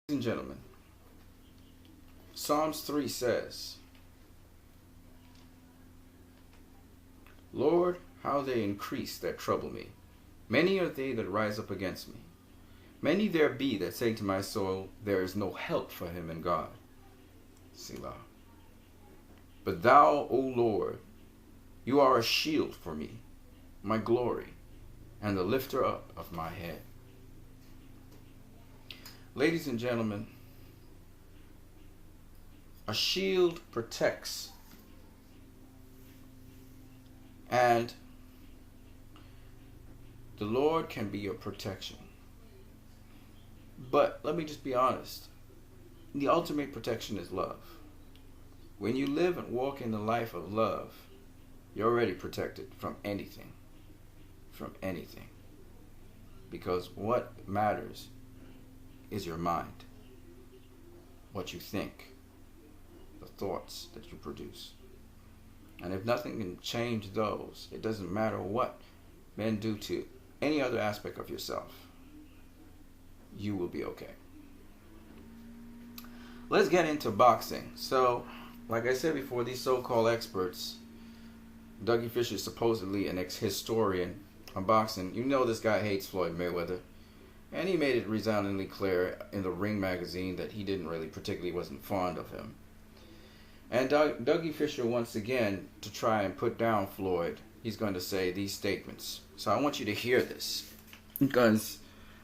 And gentlemen, Psalms 3 says, Lord, how they increase that trouble me. Many are they that rise up against me. Many there be that say to my soul, there is no help for him in God. Selah. But thou, O Lord, you are a shield for me, my glory, and the lifter up of my head. Ladies and gentlemen, a shield protects, and the Lord can be your protection. But let me just be honest, the ultimate protection is love. When you live and walk in the life of love, you're already protected from anything. From anything. Because what matters is your mind, what you think, the thoughts that you produce. And if nothing can change those, it doesn't matter what men do to any other aspect of yourself, you will be okay. Let's get into boxing. So, like I said before, these so-called experts, Dougie Fischer is supposedly an ex-historian on boxing. You know this guy hates Floyd Mayweather. And he made it resoundingly clear in the Ring magazine that he wasn't fond of him. And Dougie Fischer, once again, to try and put down Floyd, he's going to say these statements. So I want you to hear this, because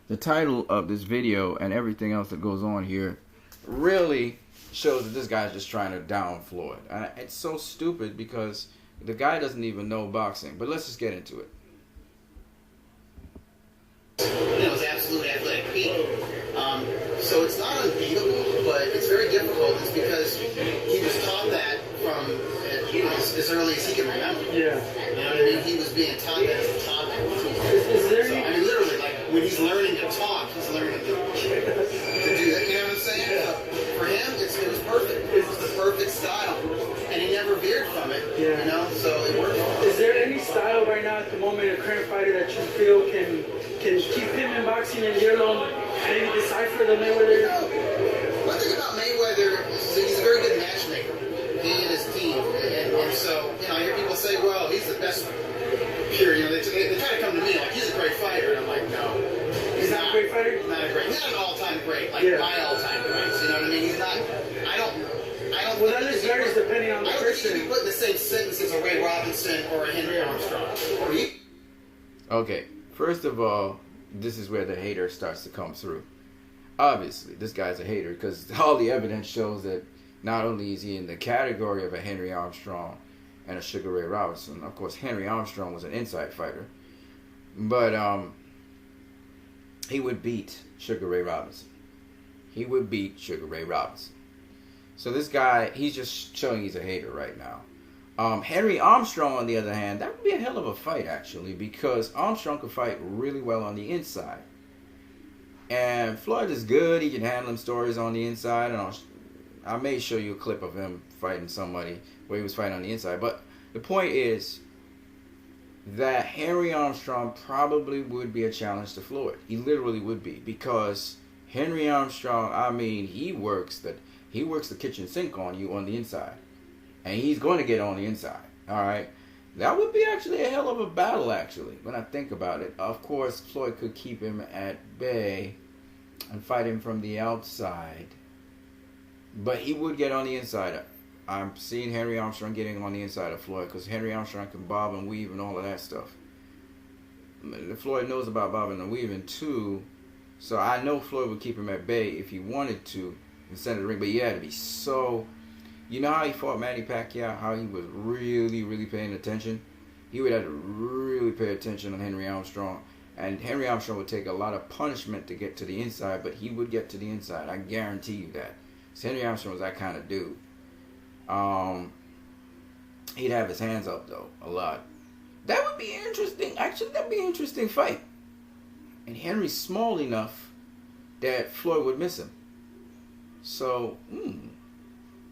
the title of this video and everything else that goes on here really shows that this guy's just trying to down Floyd. And it's so stupid because the guy doesn't even know boxing. But let's just get into it. His absolute athletic peak. So it's not unbeatable, but it's very difficult. It's because he was taught that from as early as he can remember. Yeah. You know what I mean? He was being taught that as a toddler. Is there So, I mean, literally, like, when he's learning to talk, he's learning to do that. You know what I'm saying? Yeah. So for him, it was perfect. It was the perfect style. And he never veered from it. Yeah. You know? So it worked. Is there any style right now at the moment, a current fighter that you feel can keep him in boxing and get along, maybe decipher the Mayweather? One thing about Mayweather is he's a very good matchmaker. He and his team. And so, I hear people say, well, he's the best. Pure, they try to come to me like he's a great fighter, and I'm like, no. He's not a great fighter? Not an all-time great, like my all-time greats. You know what I mean? He's not. I don't. Well, that is varies depending on the person. I don't think he can put in the same sentence as a Ray Robinson or a Henry Armstrong. Okay, first of all, this is where the hater starts to come through. Obviously, this guy's a hater because all the evidence shows that not only is he in the category of a Henry Armstrong and a Sugar Ray Robinson. Of course, Henry Armstrong was an inside fighter, but he would beat Sugar Ray Robinson. He would beat Sugar Ray Robinson. So this guy, he's just showing he's a hater right now. Henry Armstrong, on the other hand, that would be a hell of a fight, actually, because Armstrong could fight really well on the inside. And Floyd is good. He can handle them stories on the inside. And I may show you a clip of him fighting somebody where he was fighting on the inside. But the point is that Henry Armstrong probably would be a challenge to Floyd. He literally would be, because Henry Armstrong, I mean, he works the kitchen sink on you on the inside. And he's going to get on the inside. All right. That would be actually a hell of a battle, actually, when I think about it. Of course, Floyd could keep him at bay and fight him from the outside. But he would get on the inside. I'm seeing Henry Armstrong getting on the inside of Floyd, because Henry Armstrong can bob and weave and all of that stuff. Floyd knows about bobbing and weaving too. So I know Floyd would keep him at bay if he wanted to in the center of the ring. But he had to be so... You know how he fought Manny Pacquiao? How he was really, really paying attention? He would have to really pay attention on Henry Armstrong. And Henry Armstrong would take a lot of punishment to get to the inside, but he would get to the inside. I guarantee you that. So Henry Armstrong was that kind of dude. He'd have his hands up, though, a lot. That would be interesting. Actually, that would be an interesting fight. And Henry's small enough that Floyd would miss him. So,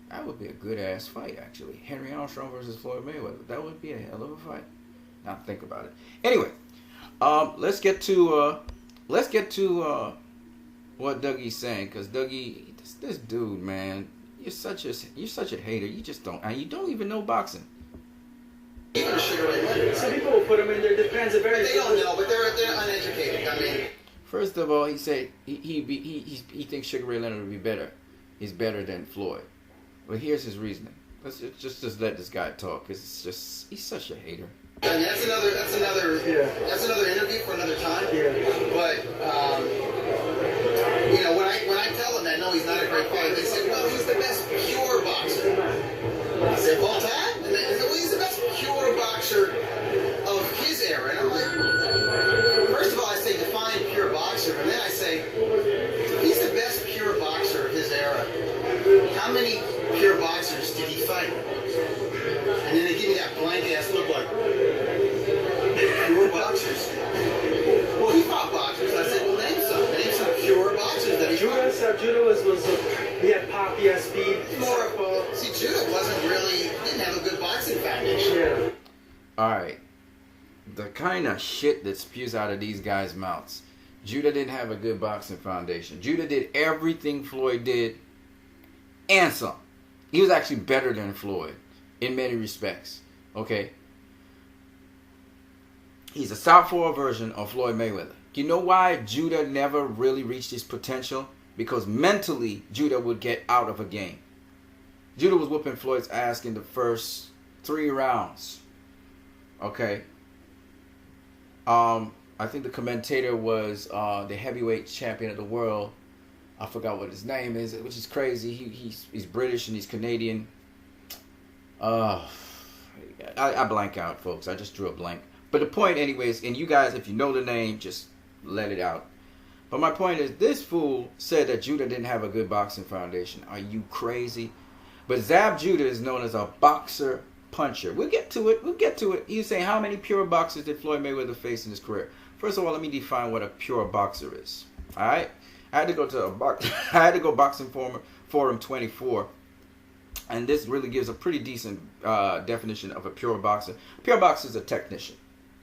that would be a good-ass fight, actually. Henry Armstrong versus Floyd Mayweather. That would be a hell of a fight. Now think about it. Anyway, let's get to what Dougie's saying, because Dougie, this dude, man, you're such a hater. You just don't, and you don't even know boxing. Some people will put him in there. Depends. It varies. They don't know, but they're uneducated. I mean, first of all, he said he thinks Sugar Ray Leonard would be better. He's better than Floyd. But here's his reasoning. Let's just let this guy talk, because he's such a hater. And that's another interview for another time. Yeah. But you know, when I tell them that no, he's not a great fighter, they say, well, he's the best pure boxer. I said, well, Tad, and they said, well, he's the best pure boxer of his era. And I'm like, first of all, I say define pure boxer, and then I say, if he's the best pure boxer of his era, how many pure boxers did he fight? And then they give me that blank ass look like, pure boxers? Well, he fought boxers. I said, well, name some pure boxers that he fought. Judah was he had pop, he had speed. See, Judah didn't have a good boxing foundation. Yeah. Alright. The kind of shit that spews out of these guys' mouths. Judah didn't have a good boxing foundation. Judah did everything Floyd did and some. He was actually better than Floyd in many respects. Okay? He's a southpaw version of Floyd Mayweather. You know why Judah never really reached his potential? Because mentally, Judah would get out of a game. Judah was whooping Floyd's ass in the first 3 rounds. Okay? I think the commentator was the heavyweight champion of the world. I forgot what his name is, which is crazy. He's British and he's Canadian. I blank out, folks. I just drew a blank. But the point, anyways, and you guys, if you know the name, just let it out. But my point is, this fool said that Judah didn't have a good boxing foundation. Are you crazy? But Zab Judah is known as a boxer puncher. We'll get to it. He's saying, how many pure boxers did Floyd Mayweather face in his career? First of all, let me define what a pure boxer is. All right? I had to go Boxing Forum 24. And this really gives a pretty decent definition of a pure boxer. A pure boxer is a technician.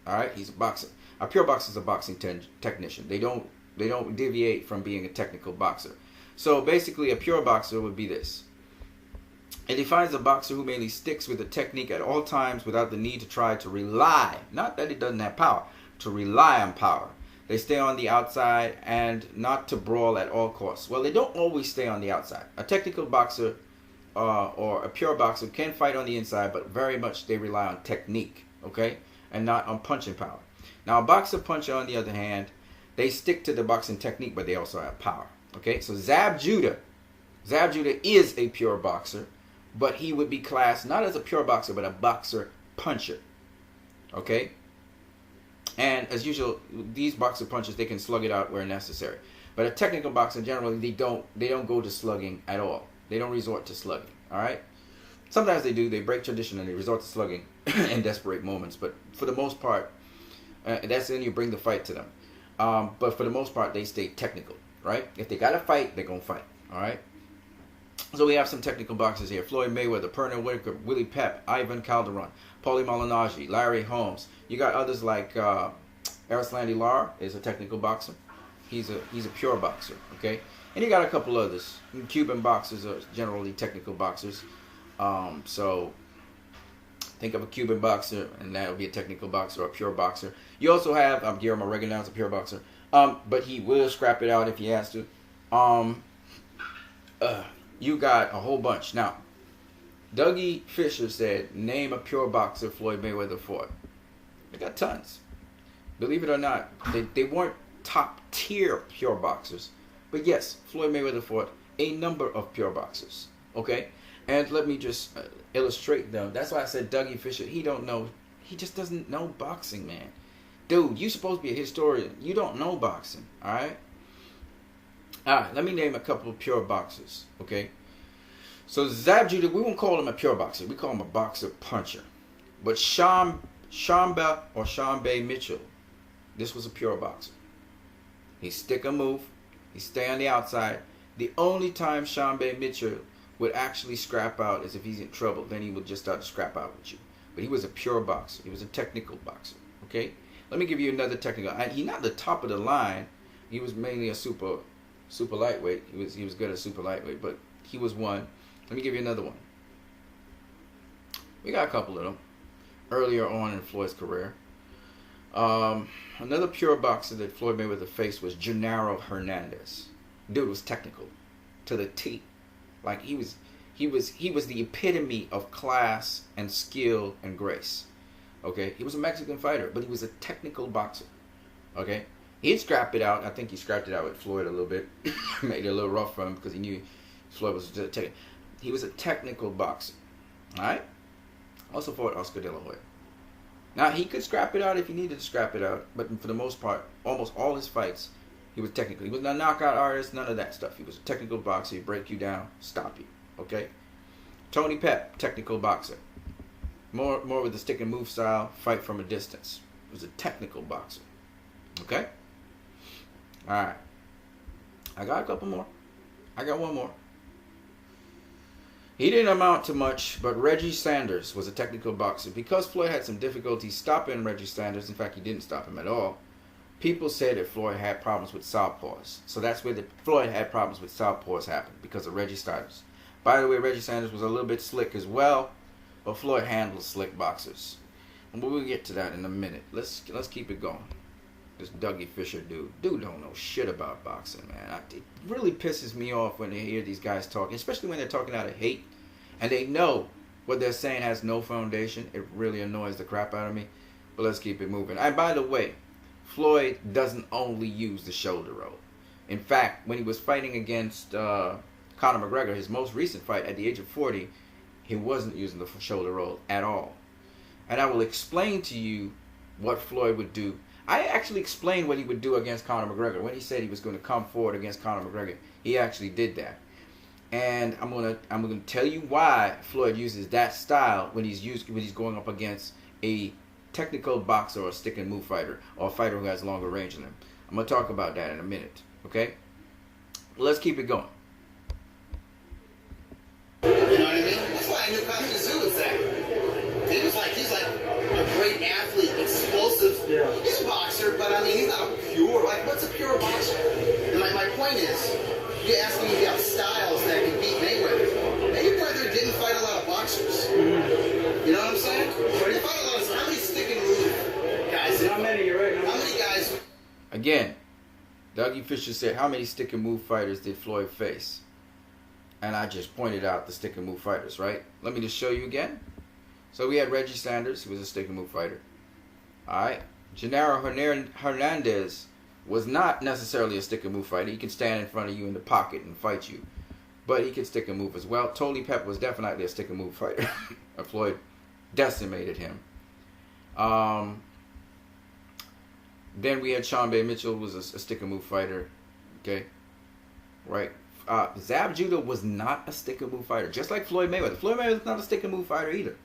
All right? He's a boxer. A pure boxer is a boxing technician. They don't deviate from being a technical boxer. So basically, a pure boxer would be this. It defines a boxer who mainly sticks with the technique at all times without the need to try to rely, not that he doesn't have power, to rely on power. They stay on the outside and not to brawl at all costs. Well, they don't always stay on the outside. A technical boxer or a pure boxer can fight on the inside, but very much they rely on technique, okay, and not on punching power. Now, a boxer puncher, on the other hand, they stick to the boxing technique, but they also have power, okay? So Zab Judah is a pure boxer, but he would be classed not as a pure boxer, but a boxer puncher, okay? And as usual, these boxer punchers, they can slug it out where necessary. But a technical boxer, generally, they don't go to slugging at all. They don't resort to slugging, all right? Sometimes they do. They break tradition and they resort to slugging in desperate moments. But for the most part, that's when you bring the fight to them. But for the most part, they stay technical, right? If they got to fight, they're going to fight, all right? So we have some technical boxers here. Floyd Mayweather, Pernell Whitaker, Willie Pep, Ivan Calderon, Paulie Malignaggi, Larry Holmes. You got others like Erislandy Lara is a technical boxer. He's a pure boxer, okay? And you got a couple others. Cuban boxers are generally technical boxers. So think of a Cuban boxer, and that would be a technical boxer or a pure boxer. You also have Guillermo Regañón is a pure boxer, but he will scrap it out if he has to. You got a whole bunch. Now, Dougie Fischer said, name a pure boxer Floyd Mayweather fought. They got tons. Believe it or not, they weren't top tier pure boxers. But yes, Floyd Mayweather fought a number of pure boxers. Okay? And let me just illustrate them. That's why I said Dougie Fischer, he just doesn't know boxing, man. Dude, you're supposed to be a historian. You don't know boxing, alright? Alright, let me name a couple of pure boxers, okay? So Zab Judah, we won't call him a pure boxer. We call him a boxer puncher. But Shambe Mitchell, this was a pure boxer. He stick a move. He stay on the outside. The only time Shambe Mitchell would actually scrap out is if he's in trouble. Then he would just start to scrap out with you. But he was a pure boxer. He was a technical boxer. Okay? Let me give you another technical. He's not the top of the line. He was mainly a super super lightweight. He was good at super lightweight, but he was one. Let me give you another one. We got a couple of them earlier on in Floyd's career. Another pure boxer that Floyd Mayweather faced was Genaro Hernandez. Dude was technical to the T. Like he was the epitome of class and skill and grace. Okay, he was a Mexican fighter, but he was a technical boxer. Okay, he'd scrap it out. I think he scrapped it out with Floyd a little bit, made it a little rough for him because he knew Floyd was technical. He was a technical boxer. All right. Also fought Oscar De La Hoya. Now, he could scrap it out if he needed to scrap it out, but for the most part, almost all his fights, he was technical. He was not a knockout artist, none of that stuff. He was a technical boxer. He'd break you down, stop you. Okay? Tony Pep, technical boxer. More with the stick and move style, fight from a distance. He was a technical boxer. Okay? All right. I got a couple more. I got one more. He didn't amount to much, but Reggie Sanders was a technical boxer. Because Floyd had some difficulty stopping Reggie Sanders, in fact, he didn't stop him at all, people said that Floyd had problems with southpaws. So that's where Floyd had problems with southpaws happened, because of Reggie Sanders. By the way, Reggie Sanders was a little bit slick as well, but Floyd handles slick boxers. And we'll get to that in a minute. Let's keep it going. This Dougie Fischer dude don't know shit about boxing, man. It really pisses me off when they hear these guys talking, especially when they're talking out of hate, and they know what they're saying has no foundation. It really annoys the crap out of me. But let's keep it moving. And by the way, Floyd doesn't only use the shoulder roll. In fact, when he was fighting against Conor McGregor, his most recent fight at the age of 40, he wasn't using the shoulder roll at all. And I will explain to you what Floyd would do. I actually explained what he would do against Conor McGregor. When he said he was going to come forward against Conor McGregor, he actually did that. And I'm gonna tell you why Floyd uses that style when he's going up against a technical boxer or a stick and move fighter, or a fighter who has longer range than him. I'm gonna talk about that in a minute. Okay? Let's keep it going. You know what I mean? That's why I knew Kakazu was that. He's like a great athlete, explosive. Yeah. He's a boxer, but I mean, he's not a pure. Like, what's a pure boxer? And my point is, you're asking me about styles that can beat Mayweather. Mayweather didn't fight a lot of boxers. You know what I'm saying? He fought a lot of. How many stick and move guys? Not many. You're right. How many guys? Again, Dougie Fischer said, how many stick and move fighters did Floyd face? And I just pointed out the stick and move fighters, right? Let me just show you again. So we had Reggie Sanders, who was a stick and move fighter. Alright. Genaro Hernandez was not necessarily a stick and move fighter. He can stand in front of you in the pocket and fight you. But he could stick and move as well. Tony Pep was definitely a stick and move fighter. Floyd decimated him. Then we had Sean Bay Mitchell, who was a stick and move fighter. Okay? Right? Zab Judah was not a stick and move fighter, just like Floyd Mayweather. Floyd Mayweather's not a stick and move fighter either.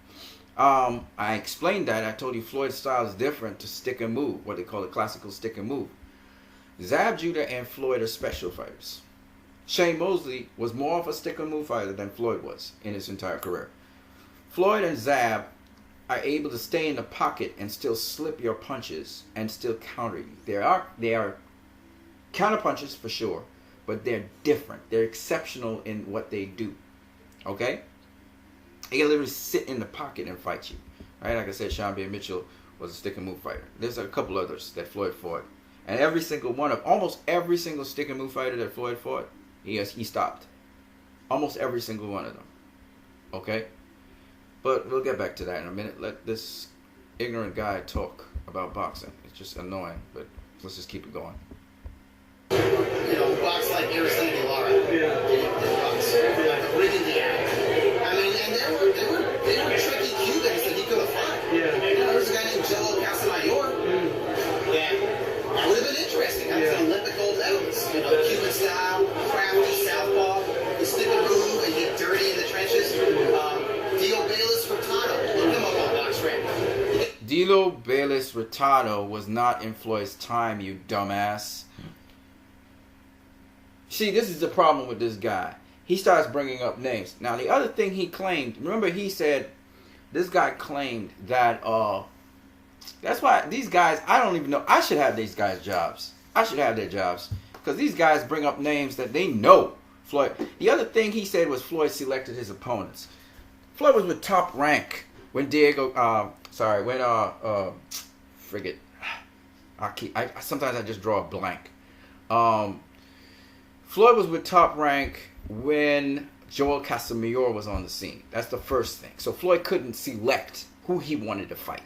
I explained that. I told you Floyd's style is different to stick and move, what they call the classical stick and move. Zab Judah and Floyd are special fighters. Shane Mosley was more of a stick and move fighter than Floyd was in his entire career. Floyd and Zab are able to stay in the pocket and still slip your punches and still counter you. They are counter punches for sure, but they're different. They're exceptional in what they do. Okay? They can literally sit in the pocket and fight you. Right? Like I said, Sean B. Mitchell was a stick and move fighter. There's a couple others that Floyd fought. And almost every single stick and move fighter that Floyd fought, he stopped. Almost every single one of them. Okay? But we'll get back to that in a minute. Let this ignorant guy talk about boxing. It's just annoying, but let's just keep it going. You know, box like Araceli Lara. Yeah. Like rigging the act. I mean, and they were tricky Cubans that he could have fought. Yeah. You know, there was a guy named Joe Casamayor. That would have been interesting. That's an Olympic gold medalist. You know, Cuban style, crafty, southpaw, you stick and move and get dirty in the trenches. Dilo Bayless Furtado. Look him up on BoxRec. Dilo Bayless Furtado was not in Floyd's time, you dumbass. See, this is the problem with this guy. He starts bringing up names. Now, the other thing he claimed, remember he said, this guy claimed that, that's why these guys, I don't even know, I should have these guys' jobs. I should have their jobs. because these guys bring up names that they know. Floyd. The other thing he said was Floyd selected his opponents. Floyd was with Top Rank when frigate. Sometimes I just draw a blank. Floyd was with Top Rank when Joel Casamayor was on the scene. That's the first thing. So Floyd couldn't select who he wanted to fight.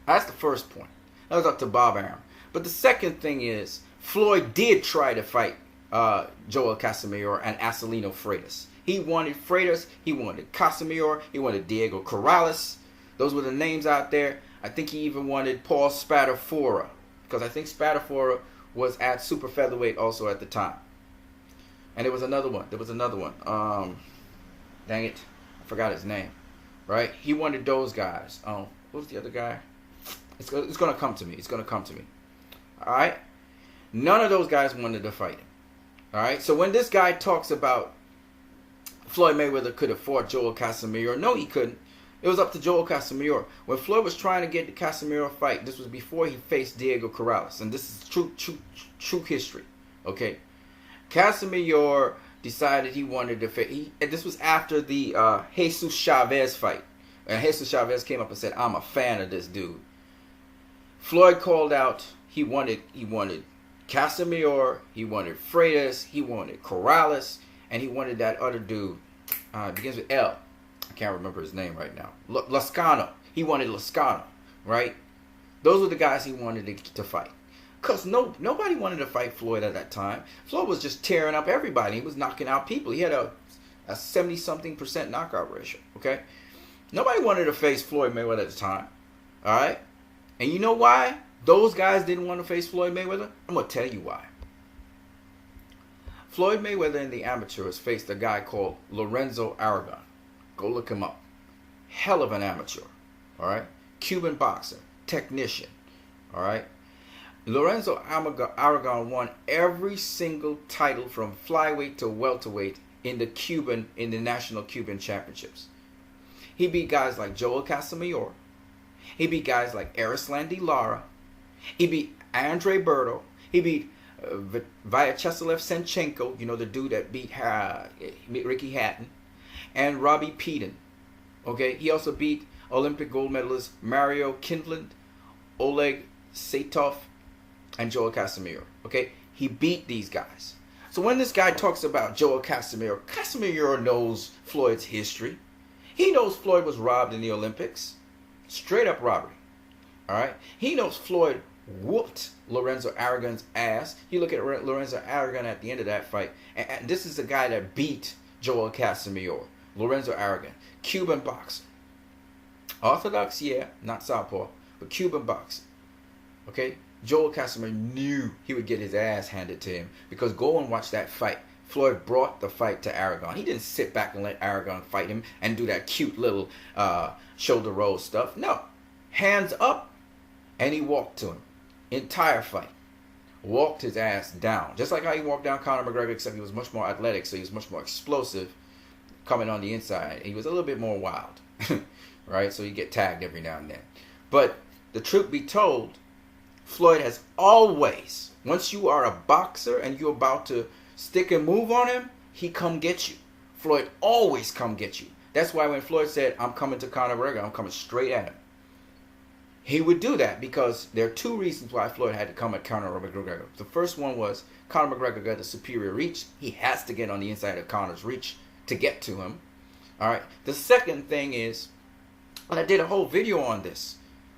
That's the first point. That was up to Bob Arum. But the second thing is, Floyd did try to fight Joel Casamayor and Acelino Freitas. He wanted Freitas, he wanted Casamayor, he wanted Diego Corrales. Those were the names out there. I think he even wanted Paul Spadafora, because I think Spadafora was at super featherweight also at the time. And there was another one. Dang it, I forgot his name. Right? He wanted those guys. What was the other guy? It's gonna come to me. All right. None of those guys wanted to fight him. All right. So when this guy talks about Floyd Mayweather could have fought Joel Casamayor, no, he couldn't. It was up to Joel Casamayor. When Floyd was trying to get the Casamayor fight, this was before he faced Diego Corrales, and this is true history. Okay. Casamayor decided he wanted to fight. And this was after the Jesus Chavez fight. And Jesus Chavez came up and said, "I'm a fan of this dude." Floyd called out. He wanted Casamayor. He wanted Freitas. He wanted Corrales, and he wanted that other dude. It begins with L. I can't remember his name right now. Lascano. He wanted Lascano. Right? Those were the guys he wanted to fight. Because nobody wanted to fight Floyd at that time. Floyd was just tearing up everybody. He was knocking out people. He had a 70-something% knockout ratio. Okay? Nobody wanted to face Floyd Mayweather at the time. All right? And you know why those guys didn't want to face Floyd Mayweather? I'm going to tell you why. Floyd Mayweather in the amateurs faced a guy called Lorenzo Aragon. Go look him up. Hell of an amateur. All right? Cuban boxer. Technician. All right? Lorenzo Aragon won every single title from flyweight to welterweight in the national Cuban championships. He beat guys like Joel Casamayor. He beat guys like Erislandy Lara. He beat Andre Berto. He beat Vyacheslav Senchenko, the dude that beat Ricky Hatton, and Robbie Peden. Okay, he also beat Olympic gold medalist Mario Kindland, Oleg Satov, and Joel Casamayor. Okay, he beat these guys. So when this guy talks about Joel Casamayor, Casamayor knows Floyd's history. He knows Floyd was robbed in the Olympics. Straight up robbery. All right. He knows Floyd whooped Lorenzo Aragon's ass. You look at Lorenzo Aragon at the end of that fight, and this is the guy that beat Joel Casamayor. Lorenzo Aragon, Cuban boxer. Orthodox, yeah, not southpaw, but Cuban boxer. Okay. Joel Casamayor knew he would get his ass handed to him, because go and watch that fight. Floyd brought the fight to Aragon. He didn't sit back and let Aragon fight him and do that cute little shoulder roll stuff. No. Hands up, and he walked to him. Entire fight. Walked his ass down. Just like how he walked down Conor McGregor, except he was much more athletic, so he was much more explosive coming on the inside. He was a little bit more wild. Right? So you get tagged every now and then. But the truth be told, Floyd has always, once you are a boxer and you're about to stick and move on him, he come get you. Floyd always come get you. That's why when Floyd said, "I'm coming to Conor McGregor, I'm coming straight at him," he would do that because there are two reasons why Floyd had to come at Conor McGregor. The first one was Conor McGregor got a superior reach. He has to get on the inside of Conor's reach to get to him. All right. The second thing is, and I did a whole video on this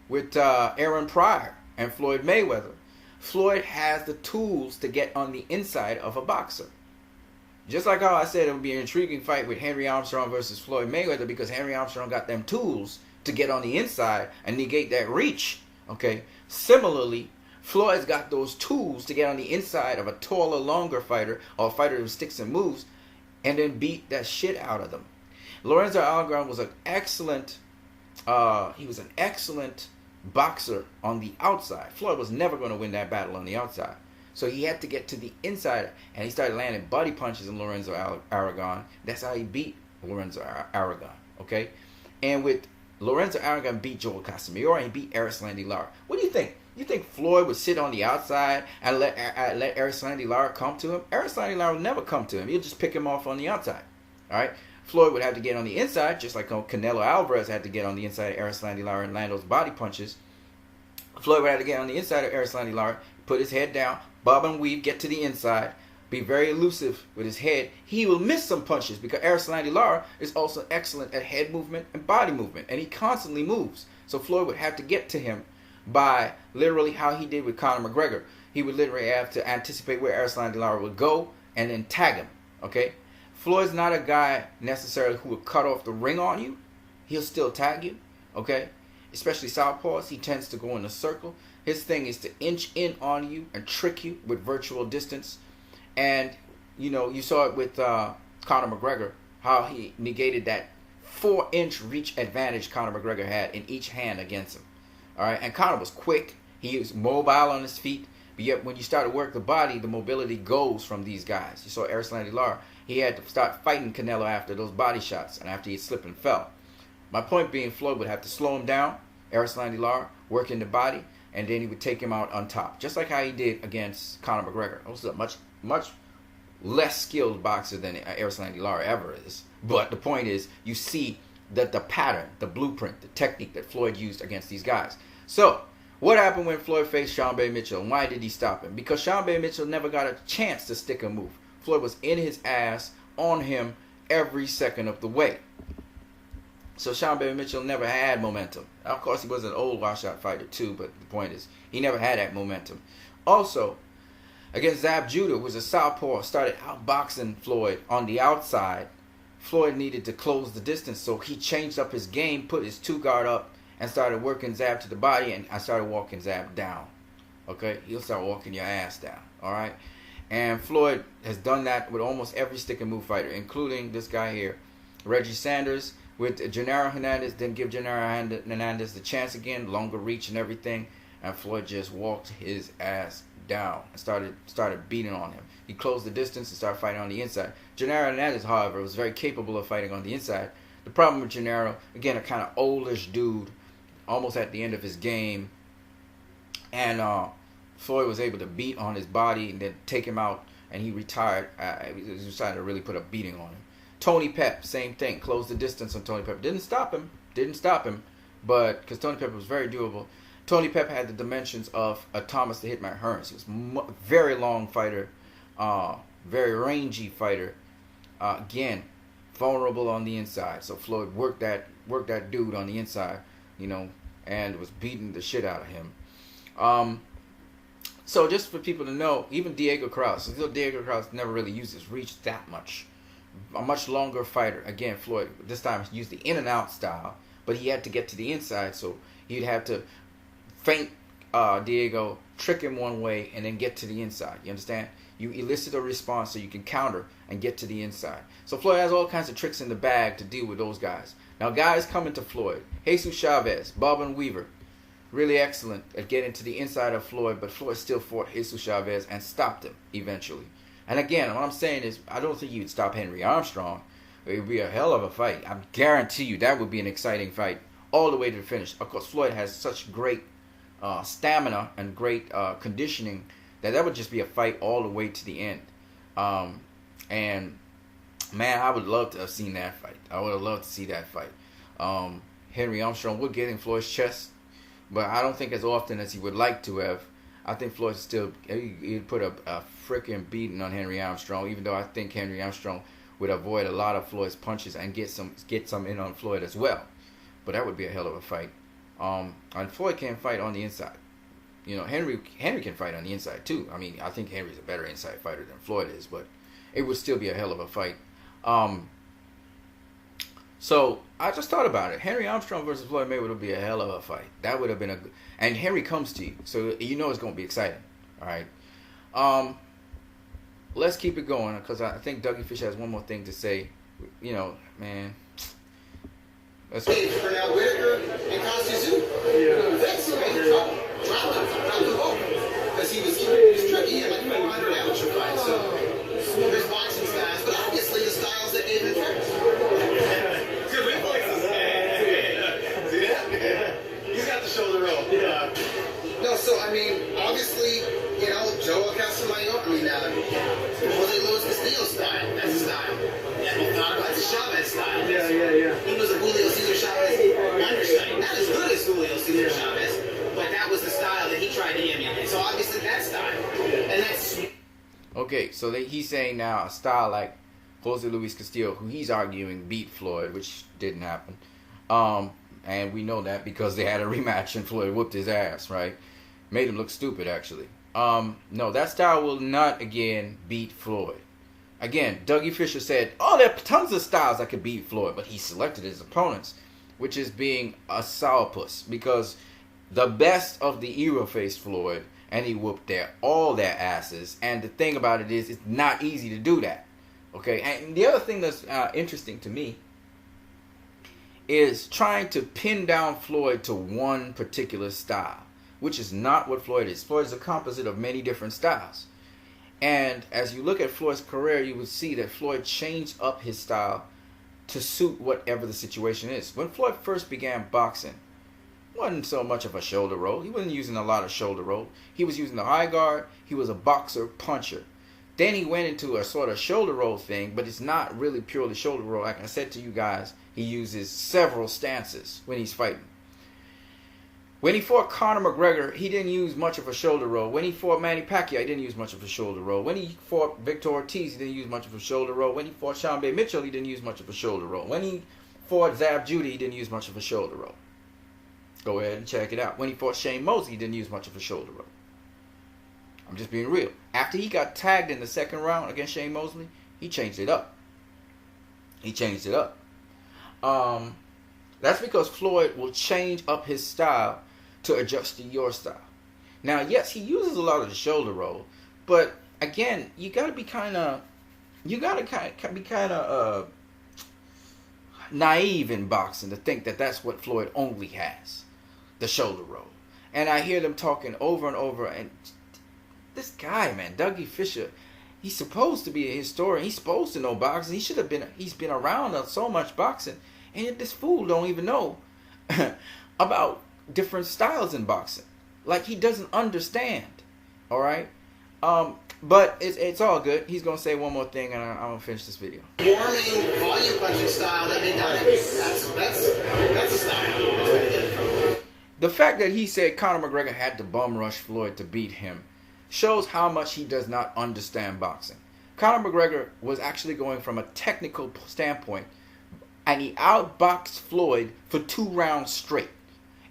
with Aaron Pryor and Floyd Mayweather. Floyd has the tools to get on the inside of a boxer. Just like how I said it would be an intriguing fight with Henry Armstrong versus Floyd Mayweather, because Henry Armstrong got them tools to get on the inside and negate that reach. Okay. Similarly, Floyd's got those tools to get on the inside of a taller, longer fighter, or a fighter who sticks and moves, and then beat that shit out of them. Lorenzo Aragon was an excellent boxer on the outside. Floyd was never going to win that battle on the outside. So he had to get to the inside, and he started landing body punches in Lorenzo Aragon. That's how he beat Lorenzo Aragon. Okay? And with Lorenzo Aragon beat Joel Casamayor, and he beat Erislandy Lara. What do you think? You think Floyd would sit on the outside and let Erislandy Lara come to him? Erislandy Lara would never come to him. He'll just pick him off on the outside. All right? Floyd would have to get on the inside, just like Canelo Alvarez had to get on the inside of Erislandy Lara and land those body punches. Floyd would have to get on the inside of Erislandy Lara, put his head down, bob and weave, get to the inside, be very elusive with his head. He will miss some punches because Erislandy Lara is also excellent at head movement and body movement, and he constantly moves. So Floyd would have to get to him by literally how he did with Conor McGregor. He would literally have to anticipate where Erislandy Lara would go and then tag him. Okay? Floyd's not a guy necessarily who would cut off the ring on you. He'll still tag you. Okay? Especially southpaws. He tends to go in a circle. His thing is to inch in on you and trick you with virtual distance. And, you know, you saw it with Conor McGregor, how he negated that 4-inch reach advantage Conor McGregor had in each hand against him. All right, and Conor was quick. He was mobile on his feet. But yet, when you start to work the body, the mobility goes from these guys. You saw Erislandy Lara. He had to start fighting Canelo after those body shots and after he slipped and fell. My point being, Floyd would have to slow him down, Erislandy Lara, work in the body, and then he would take him out on top. Just like how he did against Conor McGregor. He was a much less skilled boxer than Erislandy Lara ever is. But the point is, you see that the pattern, the blueprint, the technique that Floyd used against these guys. So, what happened when Floyd faced Sean Bay Mitchell, and why did he stop him? Because Sean Bay Mitchell never got a chance to stick a move. Floyd was in his ass, on him, every second of the way. So Sean Bay Mitchell never had momentum. Of course, he was an old washout fighter too, but the point is, he never had that momentum. Also, against Zab Judah, who was a southpaw, started outboxing Floyd on the outside. Floyd needed to close the distance, so he changed up his game, put his 2-guard up, and started working Zab to the body, and I started walking Zab down. Okay? He'll start walking your ass down. Alright? And Floyd has done that with almost every stick and move fighter, including this guy here, Reggie Sanders, with Genaro Hernandez. Didn't give Genaro Hernandez the chance again, longer reach and everything, and Floyd just walked his ass down and started beating on him. He closed the distance and started fighting on the inside. Genaro Hernandez, however, was very capable of fighting on the inside. The problem with Genaro, again, a kind of oldish dude, almost at the end of his game, and Floyd was able to beat on his body and then take him out, and he retired. He decided to really put a beating on him. Tony Pep, same thing, closed the distance on Tony Pep. Didn't stop him, but because Tony Pep was very doable. Tony Pep had the dimensions of a Thomas the Hitman Hearns. He was a very long fighter, very rangy fighter. Again, vulnerable on the inside. So Floyd worked that dude on the inside, you know, and was beating the shit out of him. So just for people to know, even Diego Krause never really used his reach that much. A much longer fighter. Again, Floyd this time used the in and out style, but he had to get to the inside, so he'd have to feint Diego, trick him one way, and then get to the inside. You understand? You elicit a response so you can counter and get to the inside. So Floyd has all kinds of tricks in the bag to deal with those guys. Now, guys coming to Floyd. Jesus Chavez, Bob and Weaver, really excellent at getting to the inside of Floyd, but Floyd still fought Jesus Chavez and stopped him eventually. And again, what I'm saying is, I don't think you'd stop Henry Armstrong. It would be a hell of a fight. I guarantee you that would be an exciting fight all the way to the finish. Of course, Floyd has such great stamina and great conditioning that would just be a fight all the way to the end. And man, I would love to have seen that fight. I would have loved to see that fight. Henry Armstrong would get in Floyd's chest, but I don't think as often as he would like to have. I think Floyd still, he'd put a freaking beating on Henry Armstrong, even though I think Henry Armstrong would avoid a lot of Floyd's punches and get some in on Floyd as well. But that would be a hell of a fight. And Floyd can't fight on the inside. You know, Henry can fight on the inside too. I mean, I think Henry's a better inside fighter than Floyd is, but it would still be a hell of a fight. So I just thought about it. Henry Armstrong versus Floyd Mayweather would be a hell of a fight. That would have been a good. And Henry comes to you, so you know it's going to be exciting. All right. Let's keep it going because I think Dougie Fischer has one more thing to say. You know, man. Let's go. Pernell Whitaker and Costi Yeah. That's dropped the ball because he was tricky. He had like 400 amateur fights. So there's boxing styles, but obviously the styles that gave him tricks. Good reflexes. See that? He's got the shoulder roll. Yeah. No, so I mean. Okay, so he's saying now a style like Jose Luis Castillo, who he's arguing beat Floyd, which didn't happen. And we know that because they had a rematch and Floyd whooped his ass, right? Made him look stupid, actually. No, that style will not, again, beat Floyd. Again, Dougie Fischer said, oh, there are tons of styles that could beat Floyd, but he selected his opponents, which is being a sourpuss, because the best of the era faced Floyd, and he whooped all their asses. And the thing about it is, it's not easy to do that. Okay, and the other thing that's interesting to me is trying to pin down Floyd to one particular style, which is not what Floyd is. Floyd is a composite of many different styles. And as you look at Floyd's career, you will see that Floyd changed up his style to suit whatever the situation is. When Floyd first began boxing, it wasn't so much of a shoulder roll. He wasn't using a lot of shoulder roll. He was using the high guard. He was a boxer puncher. Then he went into a sort of shoulder roll thing, but it's not really purely shoulder roll. Like I said to you guys, he uses several stances when he's fighting. When he fought Conor McGregor, he didn't use much of a shoulder roll. When he fought Manny Pacquiao, he didn't use much of a shoulder roll. When he fought Victor Ortiz, he didn't use much of a shoulder roll. When he fought Sean Bay Mitchell, he didn't use much of a shoulder roll. When he fought Zab Judy, he didn't use much of a shoulder roll. Go ahead and check it out. When he fought Shane Mosley, he didn't use much of a shoulder roll. I'm just being real. After he got tagged in the second round against Shane Mosley, he changed it up. He changed it up. That's because Floyd will change up his style to adjust to your style. Now, yes, he uses a lot of the shoulder roll, but again, you got to be kind of naive in boxing to think that that's what Floyd only has, the shoulder roll. And I hear them talking over and over, and this guy, man, Dougie Fischer, he's supposed to be a historian. He's supposed to know boxing. He's been around so much boxing, and yet this fool don't even know about different styles in boxing. Like, he doesn't understand. All right? But it's all good. He's going to say one more thing, and I'm going to finish this video. Warming, volume punching style, that's a style. The fact that he said Conor McGregor had to bum rush Floyd to beat him shows how much he does not understand boxing. Conor McGregor was actually going from a technical standpoint, and he outboxed Floyd for 2 rounds straight.